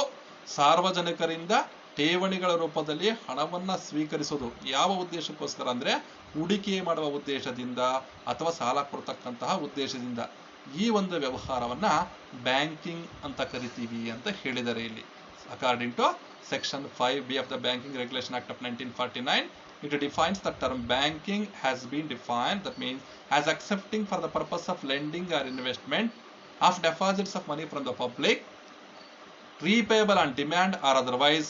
ಸಾರ್ವಜನಿಕರಿಂದ ಠೇವಣಿಗಳ ರೂಪದಲ್ಲಿ ಹಣವನ್ನ ಸ್ವೀಕರಿಸೋದು ಯಾವ ಉದ್ದೇಶಕ್ಕೋಸ್ಕರ ಅಂದ್ರೆ ಹೂಡಿಕೆ ಮಾಡುವ ಉದ್ದೇಶದಿಂದ ಅಥವಾ ಸಾಲ ಕೊಡ್ತಕ್ಕಂತಹ ಉದ್ದೇಶದಿಂದ ಈ ಒಂದು ವ್ಯವಹಾರವನ್ನ ಬ್ಯಾಂಕಿಂಗ್ ಅಂತ ಕರಿತೀವಿ ಅಂತ ಹೇಳಿದ್ದಾರೆ ಇಲ್ಲಿ. According to section 5B of the banking regulation act of 1949, it defines the term banking has been defined, that means as accepting for the purpose of lending or investment of deposits of money from the public, repayable on demand or otherwise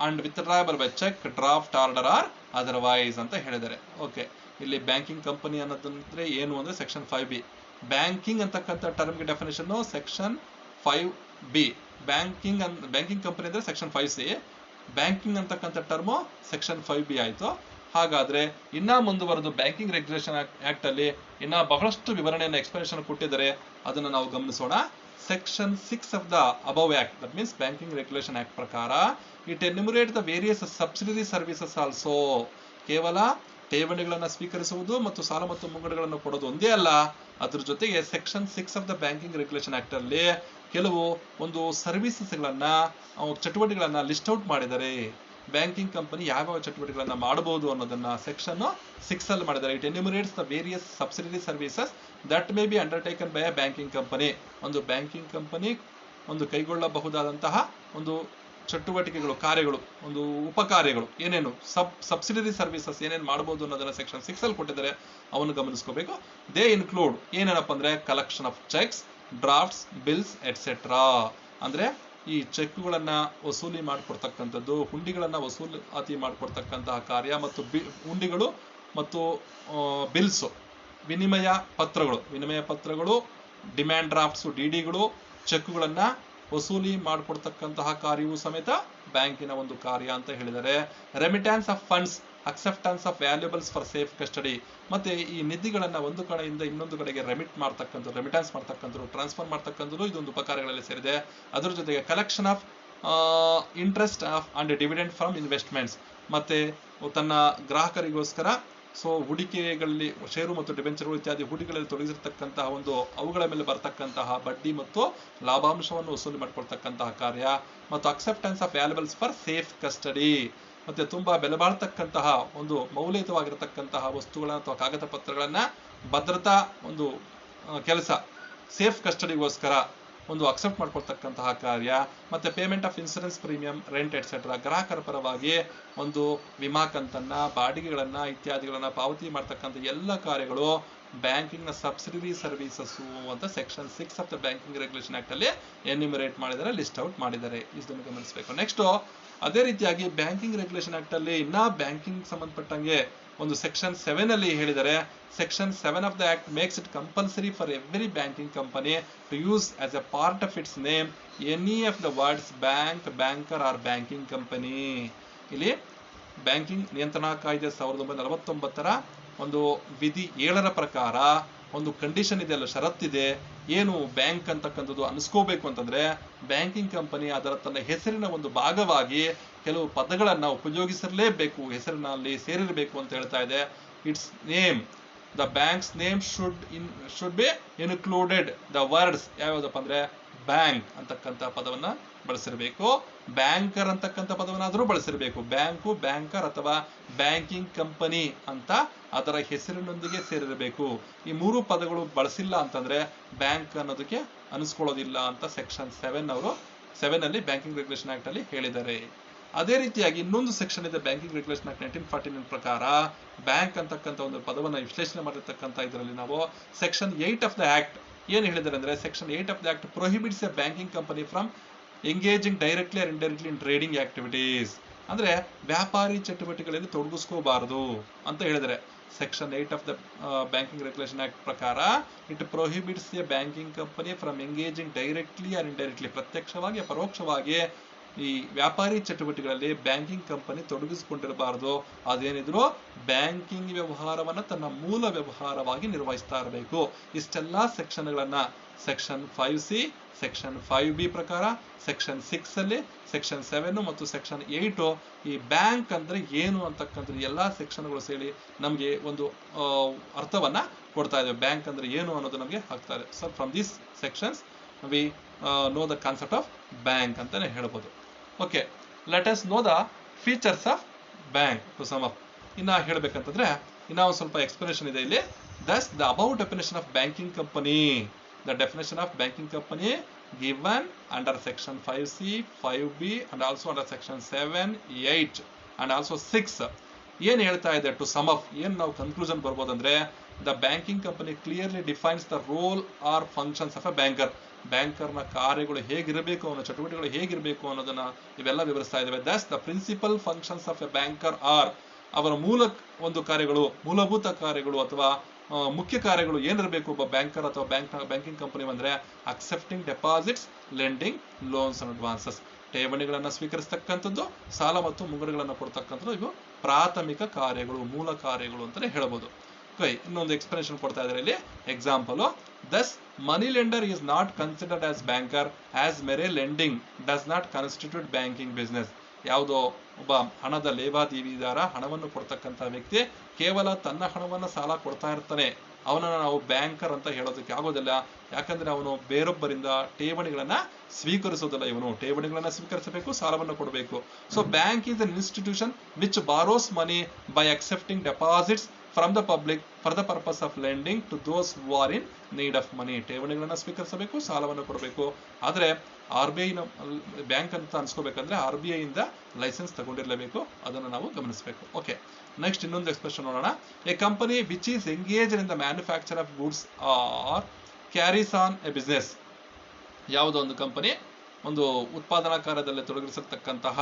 and withdrawable by check, draft order or otherwise ಅಂತ ಹೇಳಿದ್ದಾರೆ. Okay, ಇಲ್ಲಿ banking company ಅನ್ನೋದಂದ್ರೆ ಏನು ಅಂದ್ರೆ section 5B. Banking ಅಂತಕ್ಕಂಥ ಟರ್ಮ್ಗೆ definition section 5B. Banking company ಅಂದ್ರೆ section 5C. Banking ಅಂತಕ್ಕಂಥ term section 5B ಆಯ್ತು. ಹಾಗಾದ್ರೆ ಇನ್ನ ಮುಂದುವರೆದು ಬ್ಯಾಂಕಿಂಗ್ ರೆಗ್ಯುಲೇಷನ್ ಆಕ್ಟ್ ಅಲ್ಲಿ ಇನ್ನ ಬಹಳಷ್ಟು ವಿವರಣೆಯನ್ನು ಎಕ್ಸ್ಪ್ಲನೇಷನ್ ಕೊಟ್ಟಿದ್ದಾರೆ, ಅದನ್ನು ನಾವು ಗಮನಿಸೋಣ. Section 6 of the above act, that means banking regulation act ಪ್ರಕಾರ it enumerate the various subsidiary services also. ಕೇವಲ ಠೇವಣಿಗಳನ್ನು ಸ್ವೀಕರಿಸುವುದು ಮತ್ತು ಸಾಲ ಮತ್ತು ಮುಂಗಡಗಳನ್ನು ಕೊಡೋದು ಒಂದೇ ಅಲ್ಲ, ಅದ್ರ ಜೊತೆಗೆ section 6 of the banking regulation act ಅಲ್ಲಿ ಕೆಲವು ಒಂದು ಸರ್ವಿಸಸ್ಗಳನ್ನ ಚಟುವಟಿಕೆಗಳನ್ನ ಲಿಸ್ಟ್ ಔಟ್ ಮಾಡಿದ್ದಾರೆ. ಬ್ಯಾಂಕಿಂಗ್ ಕಂಪನಿ ಯಾವ ಚಟುವಟಿಕೆಗಳನ್ನ ಮಾಡಬಹುದು ಅನ್ನೋದನ್ನ ಸೆಕ್ಷನ್ 6 ಅಲ್ಲಿ ಮಾಡಿದ್ದಾರೆ. It enumerates the various subsidiary services that may be undertaken by a banking company. ಒಂದು ಬ್ಯಾಂಕಿಂಗ್ ಕಂಪನಿ ಒಂದು ಕೈಗೊಳ್ಳಬಹುದಾದಂತಹ ಒಂದು ಚಟುವಟಿಕೆಗಳು, ಕಾರ್ಯಗಳು, ಒಂದು ಉಪಕಾರ್ಯಗಳು ಏನೇನು ಸಬ್ಸಿಡರಿ ಸರ್ವಿಸಸ್ ಏನೇನು ಮಾಡಬಹುದು ಅನ್ನೋದನ್ನ ಸೆಕ್ಷನ್ 6 ಅಲ್ಲಿ ಕೊಟ್ಟಿದ್ದಾರೆ, ಅವನ್ನು ಗಮನಿಸ್ಕೋಬೇಕು. ದೇ ಇನ್ಕ್ಲೂಡ್ ಏನೇನಪ್ಪ ಅಂದ್ರೆ collection of cheques, drafts, bills et cetera. ಅಂದ್ರೆ ಈ ಚೆಕ್ಗಳನ್ನ ವಸೂಲಿ ಮಾಡಿಕೊಡ್ತಕ್ಕಂಥದ್ದು, ಹುಂಡಿಗಳನ್ನ ವಸೂಲಾತಿ ಮಾಡಿಕೊಡ್ತಕ್ಕಂತಹ ಕಾರ್ಯ ಮತ್ತು ಹುಂಡಿಗಳು ಮತ್ತು ಬಿಲ್ಸ್, ವಿನಿಮಯ ಪತ್ರಗಳು, ಡಿಮ್ಯಾಂಡ್ ಡ್ರಾಫ್ಟ್ಸ್, ಡಿಡಿಗಳು, ಚೆಕ್ಗಳನ್ನ ವಸೂಲಿ ಮಾಡಿಕೊಡ್ತಕ್ಕಂತಹ ಕಾರ್ಯವೂ ಸಮೇತ ಬ್ಯಾಂಕಿನ ಒಂದು ಕಾರ್ಯ ಅಂತ ಹೇಳಿದ್ದಾರೆ. Remittance of funds, acceptance of valuables for safe custody. ಮತ್ತೆ ಈ ನಿಧಿಗಳನ್ನ ಒಂದು ಕಡೆಯಿಂದ ಇನ್ನೊಂದು ಕಡೆಗೆ ರೆಮಿಟ್ಯಾನ್ಸ್ ಮಾಡ್ತಕ್ಕಂಥದ್ದು, ಟ್ರಾನ್ಸ್ಫರ್ ಮಾಡ್ತಕ್ಕಂಥದ್ದು ಇದೊಂದು ಉಪಕಾರ್ಯಗಳಲ್ಲಿ ಸೇರಿದೆ. ಅದರ ಜೊತೆಗೆ collection of interest of and dividend from investments. ಮತ್ತೆ ತನ್ನ ಗ್ರಾಹಕರಿಗೋಸ್ಕರ ಹೂಡಿಕೆಗಳಲ್ಲಿ ಷೇರು ಮತ್ತು ಡಿಬೆಂಚರ್ಗಳು ಇತ್ಯಾದಿ ಹೂಡಿಕೆಗಳಲ್ಲಿ ತೊಡಗಿಸಿರ್ತಕ್ಕಂತಹ ಒಂದು ಅವುಗಳ ಮೇಲೆ ಬರ್ತಕ್ಕಂತಹ ಬಡ್ಡಿ ಮತ್ತು ಲಾಭಾಂಶವನ್ನು ವಸೂಲಿ ಮಾಡಿಕೊಳ್ತಕ್ಕಂತಹ ಕಾರ್ಯ. ಮತ್ತು acceptance of valuables for safe custody. ಮತ್ತೆ ತುಂಬಾ ಬೆಲೆ ಬಾಳ್ತಕ್ಕಂತಹ ಒಂದು ಮೌಲ್ಯಯುತವಾಗಿರತಕ್ಕಂತಹ ವಸ್ತುಗಳನ್ನ ಅಥವಾ ಕಾಗದ ಪತ್ರಗಳನ್ನ ಭದ್ರತಾ ಒಂದು ಕೆಲಸ ಸೇಫ್ ಕಸ್ಟಡಿಗೋಸ್ಕರ ಒಂದು ಅಕ್ಸೆಪ್ಟ್ ಮಾಡ್ಕೊಳ್ತಕ್ಕಂತಹ ಕಾರ್ಯ, ಮತ್ತೆ payment of insurance premium, rent et cetera, ಗ್ರಾಹಕರ ಪರವಾಗಿ ಒಂದು ವಿಮಾ ಕಂತನ್ನ, ಬಾಡಿಗೆಗಳನ್ನ ಇತ್ಯಾದಿಗಳನ್ನ ಪಾವತಿ ಮಾಡ್ತಕ್ಕಂಥ ಎಲ್ಲ ಕಾರ್ಯಗಳು ಬ್ಯಾಂಕಿಂಗ್ ನ ಸಬ್ಸಿಡರಿ ಸರ್ವಿಸಸ್ ಅಂತ section 6 of the banking regulation act ಅಲ್ಲಿ ಎನ್ಯುಮರೇಟ್ ಮಾಡಿದ್ದಾರೆ, ಲಿಸ್ಟ್ ಔಟ್ ಮಾಡಿದ್ದಾರೆ. ಇದನ್ನು ಗಮನಿಸಬೇಕು. ನೆಕ್ಸ್ಟ್ ಅದೇ ರೀತಿಯಾಗಿ ಬ್ಯಾಂಕಿಂಗ್ ರೆಗ್ಯುಲೇಷನ್ ಆಕ್ಟ್ ಅಲ್ಲಿ ಇನ್ನ ಬ್ಯಾಂಕಿಂಗ್ ಸಂಬಂಧಪಟ್ಟಂಗೆ ಒಂದು ಸೆಕ್ಷನ್ 7 ಅಲ್ಲಿ ಹೇಳಿದರೆ, section 7 of the act makes it compulsory for every banking company to use as a part of its name any of the words bank, banker or banking company. ಇಲ್ಲಿ banking ನಿಯಂತ್ರಣಾ ಕಾಯ್ದೆ 1949ರ ಒಂದು ವಿಧಿ 7ರ ಪ್ರಕಾರ ಒಂದು ಕಂಡೀಷನ್ ಇದೆ, ಅಲ್ಲ ಷರತ್ತಿದೆ. ಏನು ಬ್ಯಾಂಕ್ ಅಂತಕ್ಕಂಥದ್ದು ಅನಿಸ್ಕೋಬೇಕು ಅಂತಂದ್ರೆ ಬ್ಯಾಂಕಿಂಗ್ ಕಂಪನಿ ಅದರ ತನ್ನ ಹೆಸರಿನ ಒಂದು ಭಾಗವಾಗಿ ಕೆಲವು ಪದಗಳನ್ನ ಉಪಯೋಗಿಸಿರಲೇಬೇಕು, ಹೆಸರಿನಲ್ಲಿ ಸೇರಿರಬೇಕು ಅಂತ ಹೇಳ್ತಾ ಇದೆ. Its name, the bank's name should be included the words ಯಾವ್ಯಾವುದಪ್ಪ ಅಂದ್ರೆ ಬ್ಯಾಂಕ್ ಅಂತಕ್ಕಂಥ ಪದವನ್ನ ಬಳಸಿರಬೇಕು, ಬ್ಯಾಂಕರ್ ಅಂತಕ್ಕಂಥ ಪದವನ್ನಾದರೂ ಬಳಸಿರಬೇಕು. ಬ್ಯಾಂಕು, ಬ್ಯಾಂಕರ್ ಅಥವಾ ಬ್ಯಾಂಕಿಂಗ್ ಕಂಪನಿ ಅಂತ ಅದರ ಹೆಸರಿನೊಂದಿಗೆ ಸೇರಿರಬೇಕು. ಈ 3 ಪದಗಳು ಬಳಸಿಲ್ಲ ಅಂತಂದ್ರೆ ಬ್ಯಾಂಕ್ ಅನ್ನೋದಕ್ಕೆ ಅನಿಸ್ಕೊಳ್ಳೋದಿಲ್ಲ ಅಂತ ಸೆಕ್ಷನ್ 7 ಅಲ್ಲಿ ಬ್ಯಾಂಕಿಂಗ್ ರೆಗ್ಯುಲೇಷನ್ ಆಕ್ಟ್ ಅಲ್ಲಿ ಹೇಳಿದ್ದಾರೆ. ಅದೇ ರೀತಿಯಾಗಿ ಇನ್ನೊಂದು ಸೆಕ್ಷನ್ ಇದೆ ಬ್ಯಾಂಕಿಂಗ್ ರೆಗ್ಯುಲೇಷನ್ ಆಕ್ಟ್ 1949 ಪ್ರಕಾರ. ಬ್ಯಾಂಕ್ ಅಂತಕ್ಕಂಥ ಒಂದು ಪದವನ್ನ ವಿಶ್ಲೇಷಣೆ ಮಾಡಿರ್ತಕ್ಕಂಥ ಇದರಲ್ಲಿ ನಾವು ಸೆಕ್ಷನ್ 8 ಆಫ್ ದ ಆಕ್ಟ್ ಏನ್ ಹೇಳಿದ್ದಾರೆ ಅಂದ್ರೆ, section 8 of the act prohibits a banking company from engaging directly or indirectly in trading activities. ಅಂದ್ರೆ ವ್ಯಾಪಾರಿ ಚಟುವಟಿಕೆಗಳಲ್ಲಿ ತೊಡಗಿಸ್ಕೋಬಾರದು ಅಂತ ಹೇಳಿದರೆ. Section 8 of the banking regulation act ಪ್ರಕಾರ it prohibits a banking company from engaging directly or indirectly, ಪ್ರತ್ಯಕ್ಷವಾಗಿ ಪರೋಕ್ಷವಾಗಿ ಈ ವ್ಯಾಪಾರಿ ಚಟುವಟಿಕೆಗಳಲ್ಲಿ ಬ್ಯಾಂಕಿಂಗ್ ಕಂಪನಿ ತೊಡಗಿಸಿಕೊಂಡಿರಬಾರದು. ಅದೇನಿದ್ರು ಬ್ಯಾಂಕಿಂಗ್ ವ್ಯವಹಾರವನ್ನ ತನ್ನ ಮೂಲ ವ್ಯವಹಾರವಾಗಿ ನಿರ್ವಹಿಸ್ತಾ ಇರಬೇಕು. ಇಷ್ಟೆಲ್ಲಾ ಸೆಕ್ಷನ್ಗಳನ್ನ ಸೆಕ್ಷನ್ 5C, ಸೆಕ್ಷನ್ 5B ಪ್ರಕಾರ, ಸೆಕ್ಷನ್ 6 ಅಲ್ಲಿ, ಸೆಕ್ಷನ್ 7 ಮತ್ತು ಸೆಕ್ಷನ್ 8 ಈ ಬ್ಯಾಂಕ್ ಅಂದ್ರೆ ಏನು ಅಂತಕ್ಕಂಥ ಎಲ್ಲಾ ಸೆಕ್ಷನ್ಗಳು ಸೇರಿ ನಮಗೆ ಒಂದು ಅರ್ಥವನ್ನ ಕೊಡ್ತಾ ಇದ್ದೇವೆ. ಬ್ಯಾಂಕ್ ಅಂದ್ರೆ ಏನು ಅನ್ನೋದು ನಮಗೆ ಆಗ್ತಾ ಇದೆ. So from these sections we know the concept of bank ಅಂತಾನೆ ಹೇಳ್ಬೋದು. Okay, let us know the features of bank to sum up. ಇನ್ನ ಹೇಳ್ಬೇಕಂತಂದ್ರೆ ಇನ್ನ ಒಂದು ಸ್ವಲ್ಪ ಎಕ್ಸ್ಪ್ಲನೇಷನ್ ಇದೆ ಇಲ್ಲಿ. Thus the above definition of banking company, the definition of banking company given under section 5C, 5B and also under section 7, 8 and also 6 ಏನ್ ಹೇಳ್ತಾ ಇದೆ ಟು ಸಮ್ ಅಪ್, ಏನ್ ನಾವು ಕನ್ಕ್ಲೂಷನ್ ಬರ್ಬೋದಂದ್ರೆ, the banking company clearly defines the role or functions of a banker. ಬ್ಯಾಂಕರ್ನ ಕಾರ್ಯಗಳು ಹೇಗಿರಬೇಕು, ಅವನ ಚಟುವಟಿಕೆಗಳು ಹೇಗಿರಬೇಕು ಅನ್ನೋದನ್ನ ಇವೆಲ್ಲ ವಿವರಿಸ್ತಾ ಇದ್ದೇವೆ. Thus the principal functions of a banker are, ಅವರ ಒಂದು ಕಾರ್ಯಗಳು, ಮೂಲಭೂತ ಕಾರ್ಯಗಳು ಅಥವಾ ಮುಖ್ಯ ಕಾರ್ಯಗಳು ಏನಿರಬೇಕು ಒಬ್ಬ ಬ್ಯಾಂಕರ್ ಅಥವಾ ಬ್ಯಾಂಕಿಂಗ್ ಕಂಪನಿ ಅಂದ್ರೆ, accepting deposits, lending, loans and advances, ಠೇವಣಿಗಳನ್ನ ಸ್ವೀಕರಿಸತಕ್ಕಂಥದ್ದು, ಸಾಲ ಮತ್ತು ಮುಂಗಡಗಳನ್ನು ಕೊಡ್ತಕ್ಕಂಥದ್ದು ಇವು ಪ್ರಾಥಮಿಕ ಕಾರ್ಯಗಳು, ಮೂಲ ಕಾರ್ಯಗಳು ಅಂತಾನೆ ಹೇಳ್ಬೋದು. ಇನ್ನೊಂದು ಎಕ್ಸ್ಪ್ಲನೇಷನ್ ಕೊಡ್ತಾ ಇದ್ದಾರೆ ಇಲ್ಲಿ. Example, thus money lender is not considered as banker as mere lending does not constitute banking business. ಯಾವುದೋ ಒಬ್ಬ ಹಣದ ಲೇವಾದೇವಿದಾರ, ಹಣವನ್ನು ಕೊಡ್ತಕ್ಕಂಥ ವ್ಯಕ್ತಿ ಕೇವಲ ತನ್ನ ಹಣವನ್ನ ಸಾಲ ಕೊಡ್ತಾ ಇರ್ತಾನೆ, ಅವನನ್ನ ನಾವು ಬ್ಯಾಂಕರ್ ಅಂತ ಹೇಳೋದಕ್ಕೆ ಆಗೋದಿಲ್ಲ. ಯಾಕಂದ್ರೆ ಅವನು ಬೇರೊಬ್ಬರಿಂದ ಠೇವಣಿಗಳನ್ನ ಸ್ವೀಕರಿಸೋದಿಲ್ಲ. ಇವನು ಠೇವಣಿಗಳನ್ನ ಸ್ವೀಕರಿಸಬೇಕು, ಸಾಲವನ್ನು ಕೊಡಬೇಕು. So bank is an institution which borrows money by accepting deposits from the public for the purpose of lending to those who are in need of money. ಠೇವಣಿಗಳನ್ನ ಸ್ವೀಕರಿಸಬೇಕು, ಸಾಲವನ್ನು ಕೊಡಬೇಕು. ಆದ್ರೆ RBI ಬ್ಯಾಂಕ್ ಅಂತ ಅನ್ಸ್ಕೋಬೇಕಂದ್ರೆ RBI ಇಂದ ಲೈಸೆನ್ಸ್ ತಗೊಂಡಿರ್ಲೇಬೇಕು, ಅದನ್ನು ನಾವು ಗಮನಿಸಬೇಕು. ಓಕೆ, ನೆಕ್ಸ್ಟ್ ಇನ್ನೊಂದು ಎಕ್ಸ್ಪ್ರೆಷನ್ ನೋಡೋಣ. A company which is engaged in the manufacture of goods or carries on a business. ಯಾವುದೋ ಒಂದು ಕಂಪನಿ ಒಂದು ಉತ್ಪಾದನಾ ಕಾರ್ಯದಲ್ಲಿ ತೊಡಗಿಸಿರ್ತಕ್ಕಂತಹ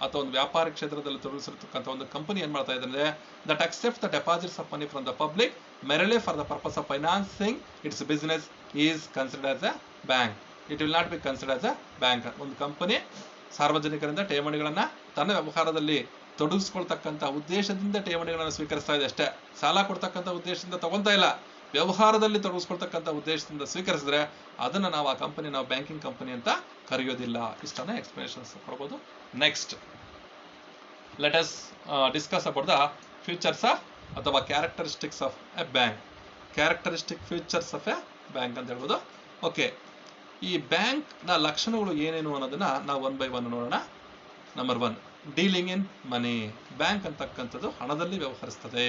ಅಥವಾ ಒಂದು ವ್ಯಾಪಾರ ಕ್ಷೇತ್ರದಲ್ಲಿ ತೊಡಗಿಸಿರ್ತಕ್ಕಂಥ ಒಂದು ಕಂಪನಿ ಏನ್ ಮಾಡ್ತಾ ಇದೆ ಅಂದ್ರೆ, that accept the deposits of money from the public merely for the purpose of financing its business is considered as a bank. It will not be considered as a bank. ಒಂದು company ಸಾರ್ವಜನಿಕರಿಂದ ಠೇವಣಿಗಳನ್ನ ತನ್ನ ವ್ಯವಹಾರದಲ್ಲಿ ತೊಡಗಿಸ್ಕೊಳ್ತಕ್ಕಂಥ ಉದ್ದೇಶದಿಂದ ಠೇವಣಿಗಳನ್ನು ಸ್ವೀಕರಿಸ್ತಾ ಇದೆ ಅಷ್ಟೇ. ಸಾಲ ಕೊಡ್ತಕ್ಕಂಥ ಉದ್ದೇಶದಿಂದ ತಗೊಂತಾ ಇಲ್ಲ. ವ್ಯವಹಾರದಲ್ಲಿ ತೊಡಗಿಸ್ಕೊಳ್ತಕ್ಕಂಥ ಉದ್ದೇಶದಿಂದ ಸ್ವೀಕರಿಸಿದ್ರೆ ಅದನ್ನ ನಾವು ಆ ಕಂಪನಿ ನಾವು ಬ್ಯಾಂಕಿಂಗ್ ಕಂಪನಿ ಅಂತ ಕರೆಯೋದಿಲ್ಲ. ಇಷ್ಟನ್ನ ಎಕ್ಸ್ಪ್ಲನೇಷನ್ಸ್ ಕೊಡ್ಬೋದು. Next let us discuss about the futures of ಅಥವಾ characteristics of a bank. Characteristic futures of a bank ಅಂತ ಹೇಳ್ಬೋದು. ಓಕೆ, ಈ ಬ್ಯಾಂಕ್ ನ ಲಕ್ಷಣಗಳು ಏನೇನು ಅನ್ನೋದನ್ನ ನಾವು 1 by 1 ನೋಡೋಣ. Number 1, dealing in money. Bank ಅಂತಕ್ಕಂಥದ್ದು ಹಣದಲ್ಲಿ ವ್ಯವಹರಿಸ್ತದೆ.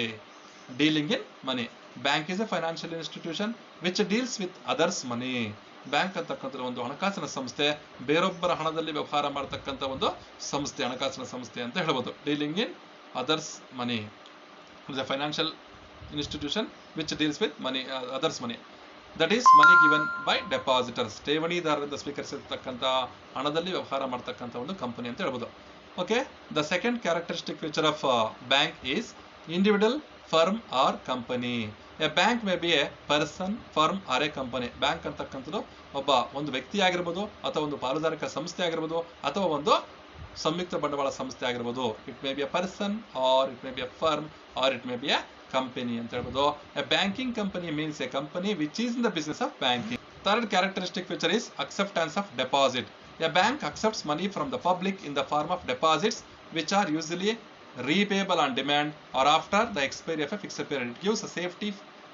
Dealing in money. Bank is a financial institution which deals with others money. Bank ಅಂತಕ್ಕಂಥ ಒಂದು ಹಣಕಾಸಿನ ಸಂಸ್ಥೆ, ಬೇರೊಬ್ಬರ ಹಣದಲ್ಲಿ ವ್ಯವಹಾರ ಮಾಡತಕ್ಕಂಥ ಒಂದು ಸಂಸ್ಥೆ, ಹಣಕಾಸಿನ ಸಂಸ್ಥೆ ಅಂತ ಹೇಳ್ಬೋದು. Dealing in others money, is a financial institution which deals with money, others money, that is money given by depositors. ಠೇವಣಿದಾರರಿಂದ ಸ್ವೀಕರಿಸಿರ್ತಕ್ಕಂಥ ಹಣದಲ್ಲಿ ವ್ಯವಹಾರ ಮಾಡ್ತಕ್ಕಂಥ ಒಂದು ಕಂಪನಿ ಅಂತ ಹೇಳ್ಬೋದು. Okay, the second characteristic feature of bank is individual firm or company. A bank may be a person, firm or a company. Bank ಅಂತಕ್ಕಂಥದ್ದು ಒಂದು ವ್ಯಕ್ತಿ ಆಗಿರ್ಬೋದು, ಅಥವಾ ಒಂದು ಪಾಲುದಾರಿಕ ಸಂಸ್ಥೆ ಆಗಿರ್ಬೋದು, ಅಥವಾ ಒಂದು ಸಂಯುಕ್ತ ಬಂಡವಾಳ ಸಂಸ್ಥೆ ಆಗಿರ್ಬೋದು. It may be a person, or it may be a firm, or it may be a company ಅಂತ ಹೇಳ್ಬೋದು. A banking company means a company which is in the business of banking. Third characteristic feature is acceptance of deposit. A bank accepts money from the public in the form of deposits which are usually repayable on demand or after the expiry of a fixed period. It gives a safety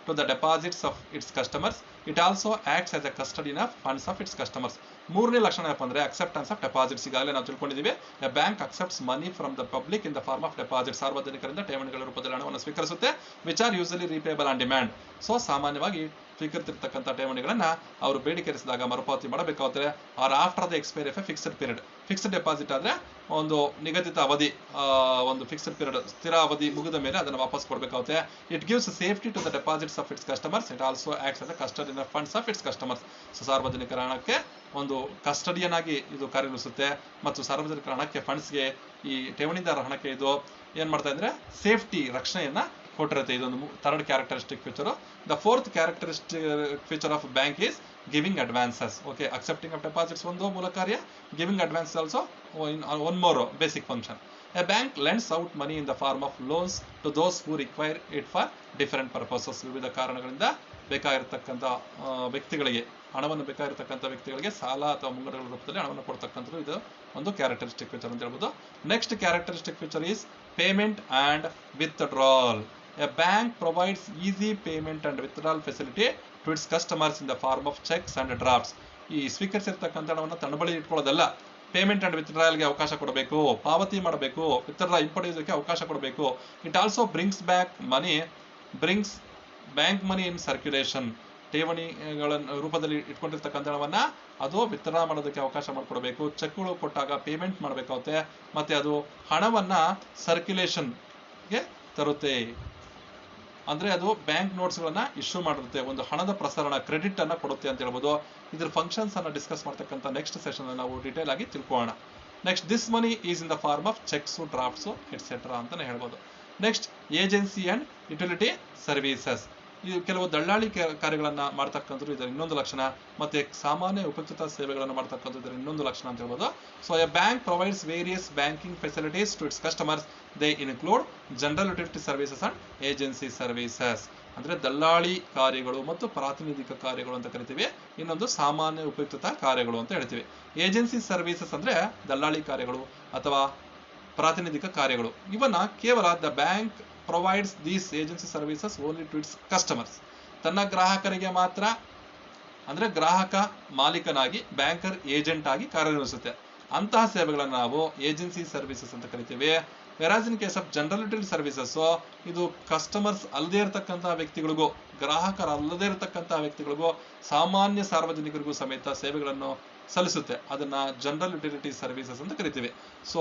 to the deposits of its customers. It also acts as a custodian of funds of its customers. ಮೂರನೇ ಲಕ್ಷಣ ಏನಪ್ಪ ಅಂದ್ರೆ acceptance of deposits. ಈಗಾಗಲೇ ನಾವು ತಿಳ್ಕೊಂಡಿದ್ದೀವಿ. A bank accepts money from the public in the form of deposit. ಸಾರ್ವಜನಿಕರಿಂದ ಠೇವಣಿಗಳ ರೂಪದಲ್ಲಿ ಹಣವನ್ನು ಸ್ವೀಕರಿಸುತ್ತೆ. Which are usually repayable on demand. So ಸಾಮಾನ್ಯವಾಗಿ ಸ್ವೀಕರಿಸಿರ್ತಕ್ಕಂಥ ಠೇವಣಿಗಳನ್ನ ಅವರು ಬೇಡಿಕೆರಿಸಿದಾಗ ಮರುಪಾವತಿ ಮಾಡಬೇಕಾದ್ರೆ, or after the expiry of a fixed period. Fixed deposit ಆದ್ರೆ ಒಂದು ನಿಗದಿತ ಅವಧಿ, ಒಂದು ಫಿಕ್ಸ್ಡ್ ಪೀರಿಯಡ್, ಸ್ಥಿರ ಅವಧಿ ಮುಗಿದ ಮೇಲೆ ಅದನ್ನು ವಾಪಸ್ ಕೊಡಬೇಕಾಗುತ್ತೆ. It gives safety to the deposits of its customers. It also acts as a custodian of funds of its customers. ಸಾರ್ವಜನಿಕರ ಹಣಕ್ಕೆ ಒಂದು ಕಸ್ಟಡಿಯನ್ ಆಗಿ ಇದು ಕಾರ್ಯನಿರ್ವಹಿಸುತ್ತೆ, ಮತ್ತು ಸಾರ್ವಜನಿಕರ ಹಣಕ್ಕೆ, ಫಂಡ್ಸ್ಗೆ, ಈ ಠೇವಣಿದಾರ ಹಣಕ್ಕೆ ಇದು ಏನ್ ಮಾಡ್ತಾ ಇದ್ರೆ ಸೇಫ್ಟಿ, ರಕ್ಷಣೆಯನ್ನ ಕೊಟ್ಟಿರುತ್ತೆ. ಇದೊಂದು third characteristic feature. The fourth characteristic feature of bank is giving advances. Okay, accepting of deposits ಒಂದು ಮೂಲ ಕಾರ್ಯ, giving advance also one more basic function. A bank lends out money in the form of loans to those who require it for different purposes. ವಿವಿಧ ಕಾರಣಗಳಿಂದ ಬೇಕಾಗಿರ್ತಕ್ಕಂಥ ವ್ಯಕ್ತಿಗಳಿಗೆ, ಹಣವನ್ನು ಬೇಕಾಗಿರ್ತಕ್ಕಂಥ ವ್ಯಕ್ತಿಗಳಿಗೆ ಸಾಲ ಅಥವಾ ಮುಂಗಡಗಳ ರೂಪದಲ್ಲಿ ಹಣವನ್ನು ಕೊಡ್ತಕ್ಕಂಥದ್ದು ಇದು ಒಂದು ಕ್ಯಾರೆಕ್ಟರಿಸ್ಟಿಕ್ ಫೀಚರ್ ಅಂತ ಹೇಳ್ಬೋದು. Next characteristic feature is payment and withdrawal. A bank provides easy payment and withdrawal facility to its customers in the form of checks and drafts. ಈ ಸ್ವೀಕರಿಸಿರ್ತಕ್ಕಂಥ ಹಣವನ್ನು ತನ್ನ ಬಳಿ ಇಟ್ಕೊಳ್ಳೋದಲ್ಲ, ಪೇಮೆಂಟ್ ಅಂಡ್ ವಿತ್ಡ್ರಾಯಲ್ಗೆ ಅವಕಾಶ ಕೊಡಬೇಕು, ಪಾವತಿ ಮಾಡಬೇಕು, ವಿತ್ಡ್ರಾ ಹಿಂಪಡೆಯೋದಕ್ಕೆ ಅವಕಾಶ ಕೊಡಬೇಕು. It also brings bank money in circulation. ಠೇವಣಿಗಳ ರೂಪದಲ್ಲಿ ಇಟ್ಕೊಂಡಿರ್ತಕ್ಕಂಥ ಹಣವನ್ನ ಅದು ವಿತ್ಡ್ರಾ ಮಾಡೋದಕ್ಕೆ ಅವಕಾಶ ಮಾಡಿಕೊಡಬೇಕು. ಚೆಕ್ಗಳು ಕೊಟ್ಟಾಗ ಪೇಮೆಂಟ್ ಮಾಡಬೇಕಾಗುತ್ತೆ, ಮತ್ತೆ ಅದು ಹಣವನ್ನ ಸರ್ಕ್ಯುಲೇಷನ್ಗೆ ತರುತ್ತೆ. ಅಂದ್ರೆ ಅದು ಬ್ಯಾಂಕ್ ನೋಟ್ಸ್ ಗಳನ್ನ ಇಶ್ಯೂ ಮಾಡಿರುತ್ತೆ, ಒಂದು ಹಣದ ಪ್ರಸರಣ, ಕ್ರೆಡಿಟ್ ಅನ್ನ ಕೊಡುತ್ತೆ ಅಂತ ಹೇಳ್ಬೋದು. ಇದ್ರ ಫಂಕ್ಷನ್ಸ್ ಅನ್ನ ಡಿಸ್ಕಸ್ ಮಾಡ್ತಕ್ಕಂಥ ನೆಕ್ಸ್ಟ್ ಸೆಷನ್ ನಾವು ಡೀಟೇಲ್ ಆಗಿ ತಿಳ್ಕೊಳ್ಳೋಣ. Next, this money is in the form of cheques, drafts etcetera ಅಂತಾನೆ ಹೇಳ್ಬೋದು. Next, agency and utility services. ಇದು ಕೆಲವು ದಳ್ಳಾಳಿ ಕಾರ್ಯಗಳನ್ನ ಮಾಡ್ತಕ್ಕಂಥದ್ದು ಇದರ ಇನ್ನೊಂದು ಲಕ್ಷಣ, ಮತ್ತೆ ಸಾಮಾನ್ಯ ಉಪಯುಕ್ತತಾ ಸೇವೆಗಳನ್ನು ಮಾಡ್ತಕ್ಕಂಥದ್ದು ಇದರ ಇನ್ನೊಂದು ಲಕ್ಷಣ ಅಂತ ಹೇಳ್ಬೋದು. So a bank provides various banking facilities to its customers. They include general utility services and agency services. ಅಂದ್ರೆ ದಳ್ಳಾಳಿ ಕಾರ್ಯಗಳು ಮತ್ತು ಪ್ರಾತಿನಿಧಿಕ ಕಾರ್ಯಗಳು ಅಂತ ಕರಿತೀವಿ. ಇನ್ನೊಂದು ಸಾಮಾನ್ಯ ಉಪಯುಕ್ತತಾ ಕಾರ್ಯಗಳು ಅಂತ ಹೇಳ್ತೀವಿ. ಏಜೆನ್ಸಿ ಸರ್ವಿಸಸ್ ಅಂದ್ರೆ ದಳ್ಳಾಳಿ ಕಾರ್ಯಗಳು ಅಥವಾ ಪ್ರಾತಿನಿಧಿಕ ಕಾರ್ಯಗಳು. ಇವನ್ನ ಕೇವಲ the bank provides these agency services only to its customers. ತನ್ನ ಗ್ರಾಹಕರಿಗೆ ಮಾತ್ರ, ಅಂದ್ರೆ ಗ್ರಾಹಕ ಮಾಲೀಕನಾಗಿ ಬ್ಯಾಂಕರ್ ಏಜೆಂಟ್ ಆಗಿ ಕಾರ್ಯನಿರ್ವಹಿಸುತ್ತೆ. ಅಂತಹ ಸೇವೆಗಳನ್ನು ನಾವು ಏಜೆನ್ಸಿ ಸರ್ವಿಸಸ್ ಅಂತ ಕರಿತೀವಿ. Whereas in case of general utility services, ಇದು ಕಸ್ಟಮರ್ಸ್ ಅಲ್ಲದೆ ಇರತಕ್ಕಂತಹ ವ್ಯಕ್ತಿಗಳಿಗೂ, ಗ್ರಾಹಕರಲ್ಲದೆ ಇರತಕ್ಕಂತಹ ವ್ಯಕ್ತಿಗಳಿಗೂ, ಸಾಮಾನ್ಯ ಸಾರ್ವಜನಿಕರಿಗೂ ಸಮೇತ ಸೇವೆಗಳನ್ನು ಸಲ್ಲಿಸುತ್ತೆ. ಅದನ್ನ ಜನರಲ್ ಯುಟಿಲಿಟಿ ಸರ್ವಿಸಸ್ ಅಂತ ಕರಿತೀವಿ. ಸೊ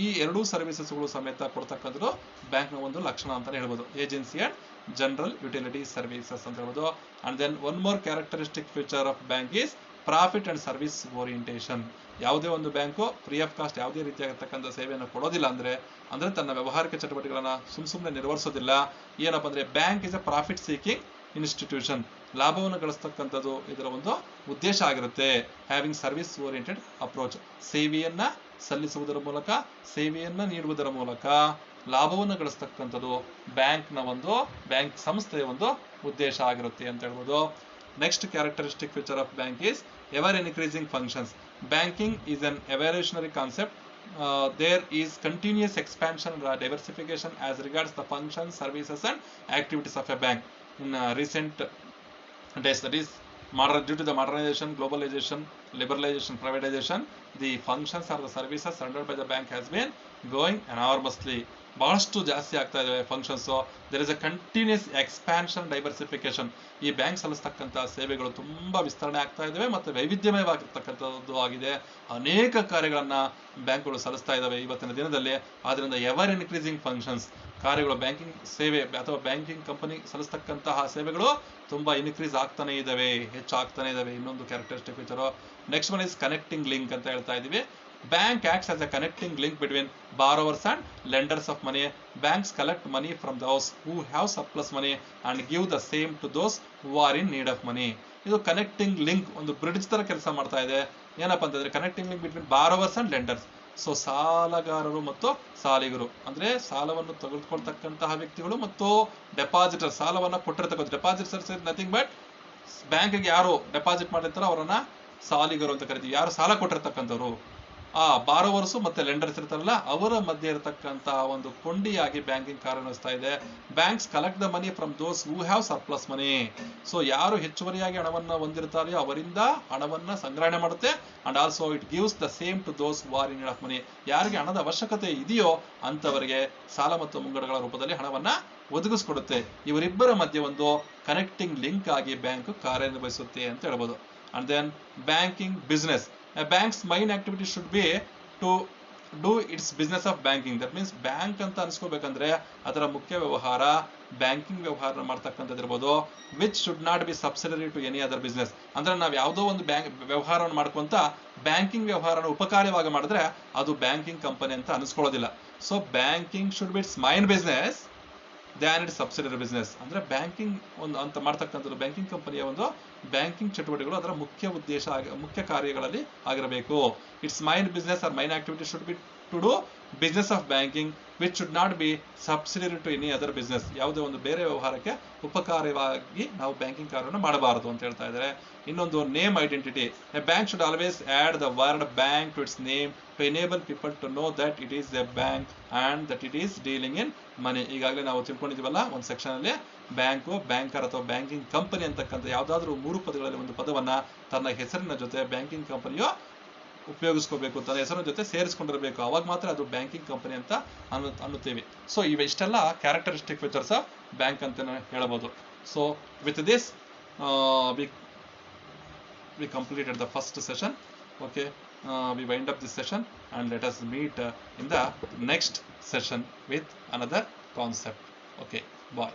ಈ ಎರಡೂ ಸರ್ವಿಸಸ್ಗಳು ಸಮೇತ ಕೊಡ್ತಕ್ಕಂಥದ್ದು ಬ್ಯಾಂಕ್ನ ಒಂದು ಲಕ್ಷಣ ಅಂತಾನೆ ಹೇಳ್ಬೋದು, agency and general utility services ಅಂತ ಹೇಳ್ಬೋದು. And then one more characteristic feature of bank is profit and service orientation. ಯಾವುದೇ ಒಂದು ಬ್ಯಾಂಕು ಫ್ರೀ ಆಫ್ ಕಾಸ್ಟ್ ಯಾವುದೇ ರೀತಿಯಾಗಿರ್ತಕ್ಕಂಥ ಸೇವೆಯನ್ನು ಕೊಡೋದಿಲ್ಲ ಅಂದ್ರೆ ತನ್ನ ವ್ಯವಹಾರಿಕ ಚಟುವಟಿಕೆಗಳನ್ನ ಸುಮ್ಮನೆ ನಿರ್ವಹಿಸೋದಿಲ್ಲ. ಏನಪ್ಪ ಅಂದ್ರೆ bank is a profit seeking institution. ಲಾಭವನ್ನು ಗಳಿಸ್ತಕ್ಕಂಥದ್ದು ಇದರ ಒಂದು ಉದ್ದೇಶ ಆಗಿರುತ್ತೆ. Having service oriented approach. ಸೇವೆಯನ್ನ ಸಲ್ಲಿಸುವುದರ ಮೂಲಕ, ಸೇವೆಯನ್ನ ನೀಡುವುದರ ಮೂಲಕ ಲಾಭವನ್ನು ಗಳಿಸ್ತಕ್ಕಂಥದ್ದು ಬ್ಯಾಂಕ್ ಸಂಸ್ಥೆಯ ಒಂದು ಉದ್ದೇಶ ಆಗಿರುತ್ತೆ ಅಂತ ಹೇಳ್ಬೋದು. Next characteristic feature of bank is ever increasing functions. Banking is an evolutionary concept. There is continuous expansion and diversification as regards the functions, services and activities of a bank. In recent days, that is due to the modernization, globalization, liberalization, privatization, the functions or the services rendered by the bank has been growing enormously. ಬಹಳಷ್ಟು ಜಾಸ್ತಿ ಆಗ್ತಾ ಇದಾವೆ functions. There is a continuous expansion diversification. ಈ bank ಸಲ್ಲಿಸ್ತಕ್ಕಂಥ ಸೇವೆಗಳು ತುಂಬಾ ವಿಸ್ತರಣೆ ಆಗ್ತಾ ಇದಾವೆ ಮತ್ತು ವೈವಿಧ್ಯಮಯವಾಗಿರ್ತಕ್ಕಂಥದ್ದು ಆಗಿದೆ. ಅನೇಕ ಕಾರ್ಯಗಳನ್ನ ಬ್ಯಾಂಕ್ಗಳು ಸಲ್ಲಿಸ್ತಾ ಇದಾವೆ ಇವತ್ತಿನ ದಿನದಲ್ಲಿ. ಆದ್ರಿಂದ ಎವರ್ ಇನ್ಕ್ರೀಸಿಂಗ್ ಫಂಕ್ಷನ್ಸ್, ಕಾರ್ಯಗಳು ಬ್ಯಾಂಕಿಂಗ್ ಸೇವೆ ಅಥವಾ ಬ್ಯಾಂಕಿಂಗ್ ಕಂಪನಿ ಸಲ್ಲಿಸ್ತಕ್ಕಂತಹ ಸೇವೆಗಳು ತುಂಬಾ ಇನ್ಕ್ರೀಸ್ ಆಗ್ತಾನೆ ಇದಾವೆ, ಹೆಚ್ಚಾಗ್ತಾನೆ ಇದಾವೆ. ಇನ್ನೊಂದು characteristic feature. Next one is connecting link ಅಂತ ಹೇಳ್ತಾ ಇದೀವಿ. Bank acts as a connecting link between borrowers and lenders of money. Banks collect money from those who have surplus money and give the same to those who are in need of money. ಇದು connecting link, ಒಂದು bridge ತರ ಕೆಲಸ ಮಾಡ್ತಾ ಇದೆ. ಏನಪ್ಪಾ ಅಂತಂದ್ರೆ connecting link between borrowers and lenders. So ಸಾಲಗಾರರು ಮತ್ತು ಸಾಲಿಗರು, ಅಂದ್ರೆ ಸಾಲವನ್ನು ತೆಗೆದುಕೊಳ್ತಕ್ಕಂತಹ ವ್ಯಕ್ತಿಗಳು ಮತ್ತು ಡೆಪಾಸಿಟರ್, ಸಾಲವನ್ನ ಕೊಟ್ಟಿರ್ತಕ್ಕಂಥ ಡೆಪಾಸಿಟರ್ಸ್ ಇಸ್ ನಥಿಂಗ್ ಬಟ್ ಬ್ಯಾಂಕ್ಗೆ ಯಾರು ಡೆಪಾಸಿಟ್ ಮಾಡಿರ್ತಾರೋ ಅವರನ್ನ ಸಾಲಿಗರು ಅಂತ ಕರಿತೀವಿ. ಯಾರು ಸಾಲ ಕೊಟ್ಟಿರ್ತಕ್ಕಂಥವ್ರು, ಆ ಬಾರೋವರ್ಸು ಮತ್ತೆ ಲೆಂಡರ್ಸ್ ಇರ್ತಾರಲ್ಲ ಅವರ ಮಧ್ಯೆ ಇರತಕ್ಕಂತಹ ಒಂದು ಕೊಂಡಿಯಾಗಿ ಬ್ಯಾಂಕಿಂಗ್ ಕಾರ್ಯನಿರ್ವಹಿಸ್ತಾ ಇದೆ. Banks collect the money from those who have surplus money. So ಯಾರು ಹೆಚ್ಚುವರಿಯಾಗಿ ಹಣವನ್ನ ಹೊಂದಿರ್ತಾರೆಯೋ ಅವರಿಂದ ಹಣವನ್ನ ಸಂಗ್ರಹಣೆ ಮಾಡುತ್ತೆ. And also it gives the same to those who are in need of money. ಯಾರಿಗೆ ಹಣದ ಅವಶ್ಯಕತೆ ಇದೆಯೋ ಅಂತವರಿಗೆ ಸಾಲ ಮತ್ತು ಮುಂಗಡಗಳ ರೂಪದಲ್ಲಿ ಹಣವನ್ನ ಒದಗಿಸ್ಕೊಡುತ್ತೆ. ಇವರಿಬ್ಬರ ಮಧ್ಯೆ ಒಂದು ಕನೆಕ್ಟಿಂಗ್ ಲಿಂಕ್ ಆಗಿ ಬ್ಯಾಂಕ್ ಕಾರ್ಯನಿರ್ವಹಿಸುತ್ತೆ ಅಂತ ಹೇಳ್ಬೋದು. And then banking business. A bank's main activity should be to do its business of banking. That means bank ಅಂತ ಅನ್ಸ್ಕೋಬೇಕಂದ್ರೆ ಅದರ ಮುಖ್ಯ ವ್ಯವಹಾರ ಬ್ಯಾಂಕಿಂಗ್ ವ್ಯವಹಾರ ಮಾಡ್ತಕ್ಕಂಥದ್ದು ಇರ್ಬೋದು. Which should not be subsidiary to any other business. ಅಂದ್ರೆ ನಾವು ಯಾವುದೋ ಒಂದು ಬ್ಯಾಂಕ್ ವ್ಯವಹಾರವನ್ನು ಮಾಡ್ಕೊಂತ ಬ್ಯಾಂಕಿಂಗ್ ವ್ಯವಹಾರನ ಉಪಕಾರ್ಯವಾಗಿ ಮಾಡಿದ್ರೆ ಅದು ಬ್ಯಾಂಕಿಂಗ್ ಕಂಪನಿ ಅಂತ ಅನ್ಸ್ಕೊಳ್ಳೋದಿಲ್ಲ. So banking should be its main business than its subsidiary business. ಅಂದ್ರೆ ಬ್ಯಾಂಕಿಂಗ್ ಒಂದು ಅಂತ ಮಾಡ್ತಕ್ಕಂಥದ್ದು ಬ್ಯಾಂಕಿಂಗ್ ಕಂಪನಿಯ ಒಂದು ಬ್ಯಾಂಕಿಂಗ್ ಚಟುವಟಿಕೆಗಳು ಅದರ ಮುಖ್ಯ ಉದ್ದೇಶ ಮುಖ್ಯ ಕಾರ್ಯಗಳಲ್ಲಿ ಆಗಿರಬೇಕು. Its main business or main activity should be to do business of banking which should not be subsidiary to any other business. ಯಾವುದೇ ಒಂದು ಬೇರೆ ವ್ಯವಹಾರಕ್ಕೆ ಉಪಕಾರವಾಗಿ ನಾವು ಬ್ಯಾಂಕಿಂಗ್ ಕಾರ್ಯವನ್ನು ಮಾಡಬಾರದು ಅಂತ ಹೇಳ್ತಾ ಇದ್ದಾರೆ. ಇನ್ನೊಂದು name identity. A bank should always add the word bank to its name to enable people to know that it is a bank and that it is dealing in money. ಈಗಾಗಲೇ ನಾವು ತಿಳ್ಕೊಂಡಿದ್ದೀವಲ್ಲ ಒಂದು ಸೆಕ್ಷನ್ ಅಲ್ಲಿ, bank, banker ಅಥವಾ banking company ಅಂತಕ್ಕಂಥ ಯಾವ್ದಾದ್ರು 3 ಪದಗಳಲ್ಲಿ ಒಂದು ಪದವನ್ನ ತನ್ನ ಹೆಸರಿನ ಜೊತೆ ಬ್ಯಾಂಕಿಂಗ್ ಕಂಪನಿಯು ಉಪಯೋಗಿಸ್ಕೋಬೇಕು, ತನ್ನ ಹೆಸರಿನ ಜೊತೆ ಸೇರಿಸ್ಕೊಂಡಿರಬೇಕು. ಅವಾಗ ಮಾತ್ರ ಅದು ಬ್ಯಾಂಕಿಂಗ್ ಕಂಪನಿ ಅಂತ ಅನ್ನುತ್ತೇವೆ. ಸೊ ಇವೆಷ್ಟೆಲ್ಲ ಕ್ಯಾರೆಕ್ಟರಿಸ್ಟಿಕ್ ಫೀಚರ್ಸ್ ಆಫ್ ಬ್ಯಾಂಕ್ ಅಂತ ಹೇಳಬಹುದು. So with this we completed the first session. Okay, we wind up this session and let us meet in the next session with another concept. Okay, bye.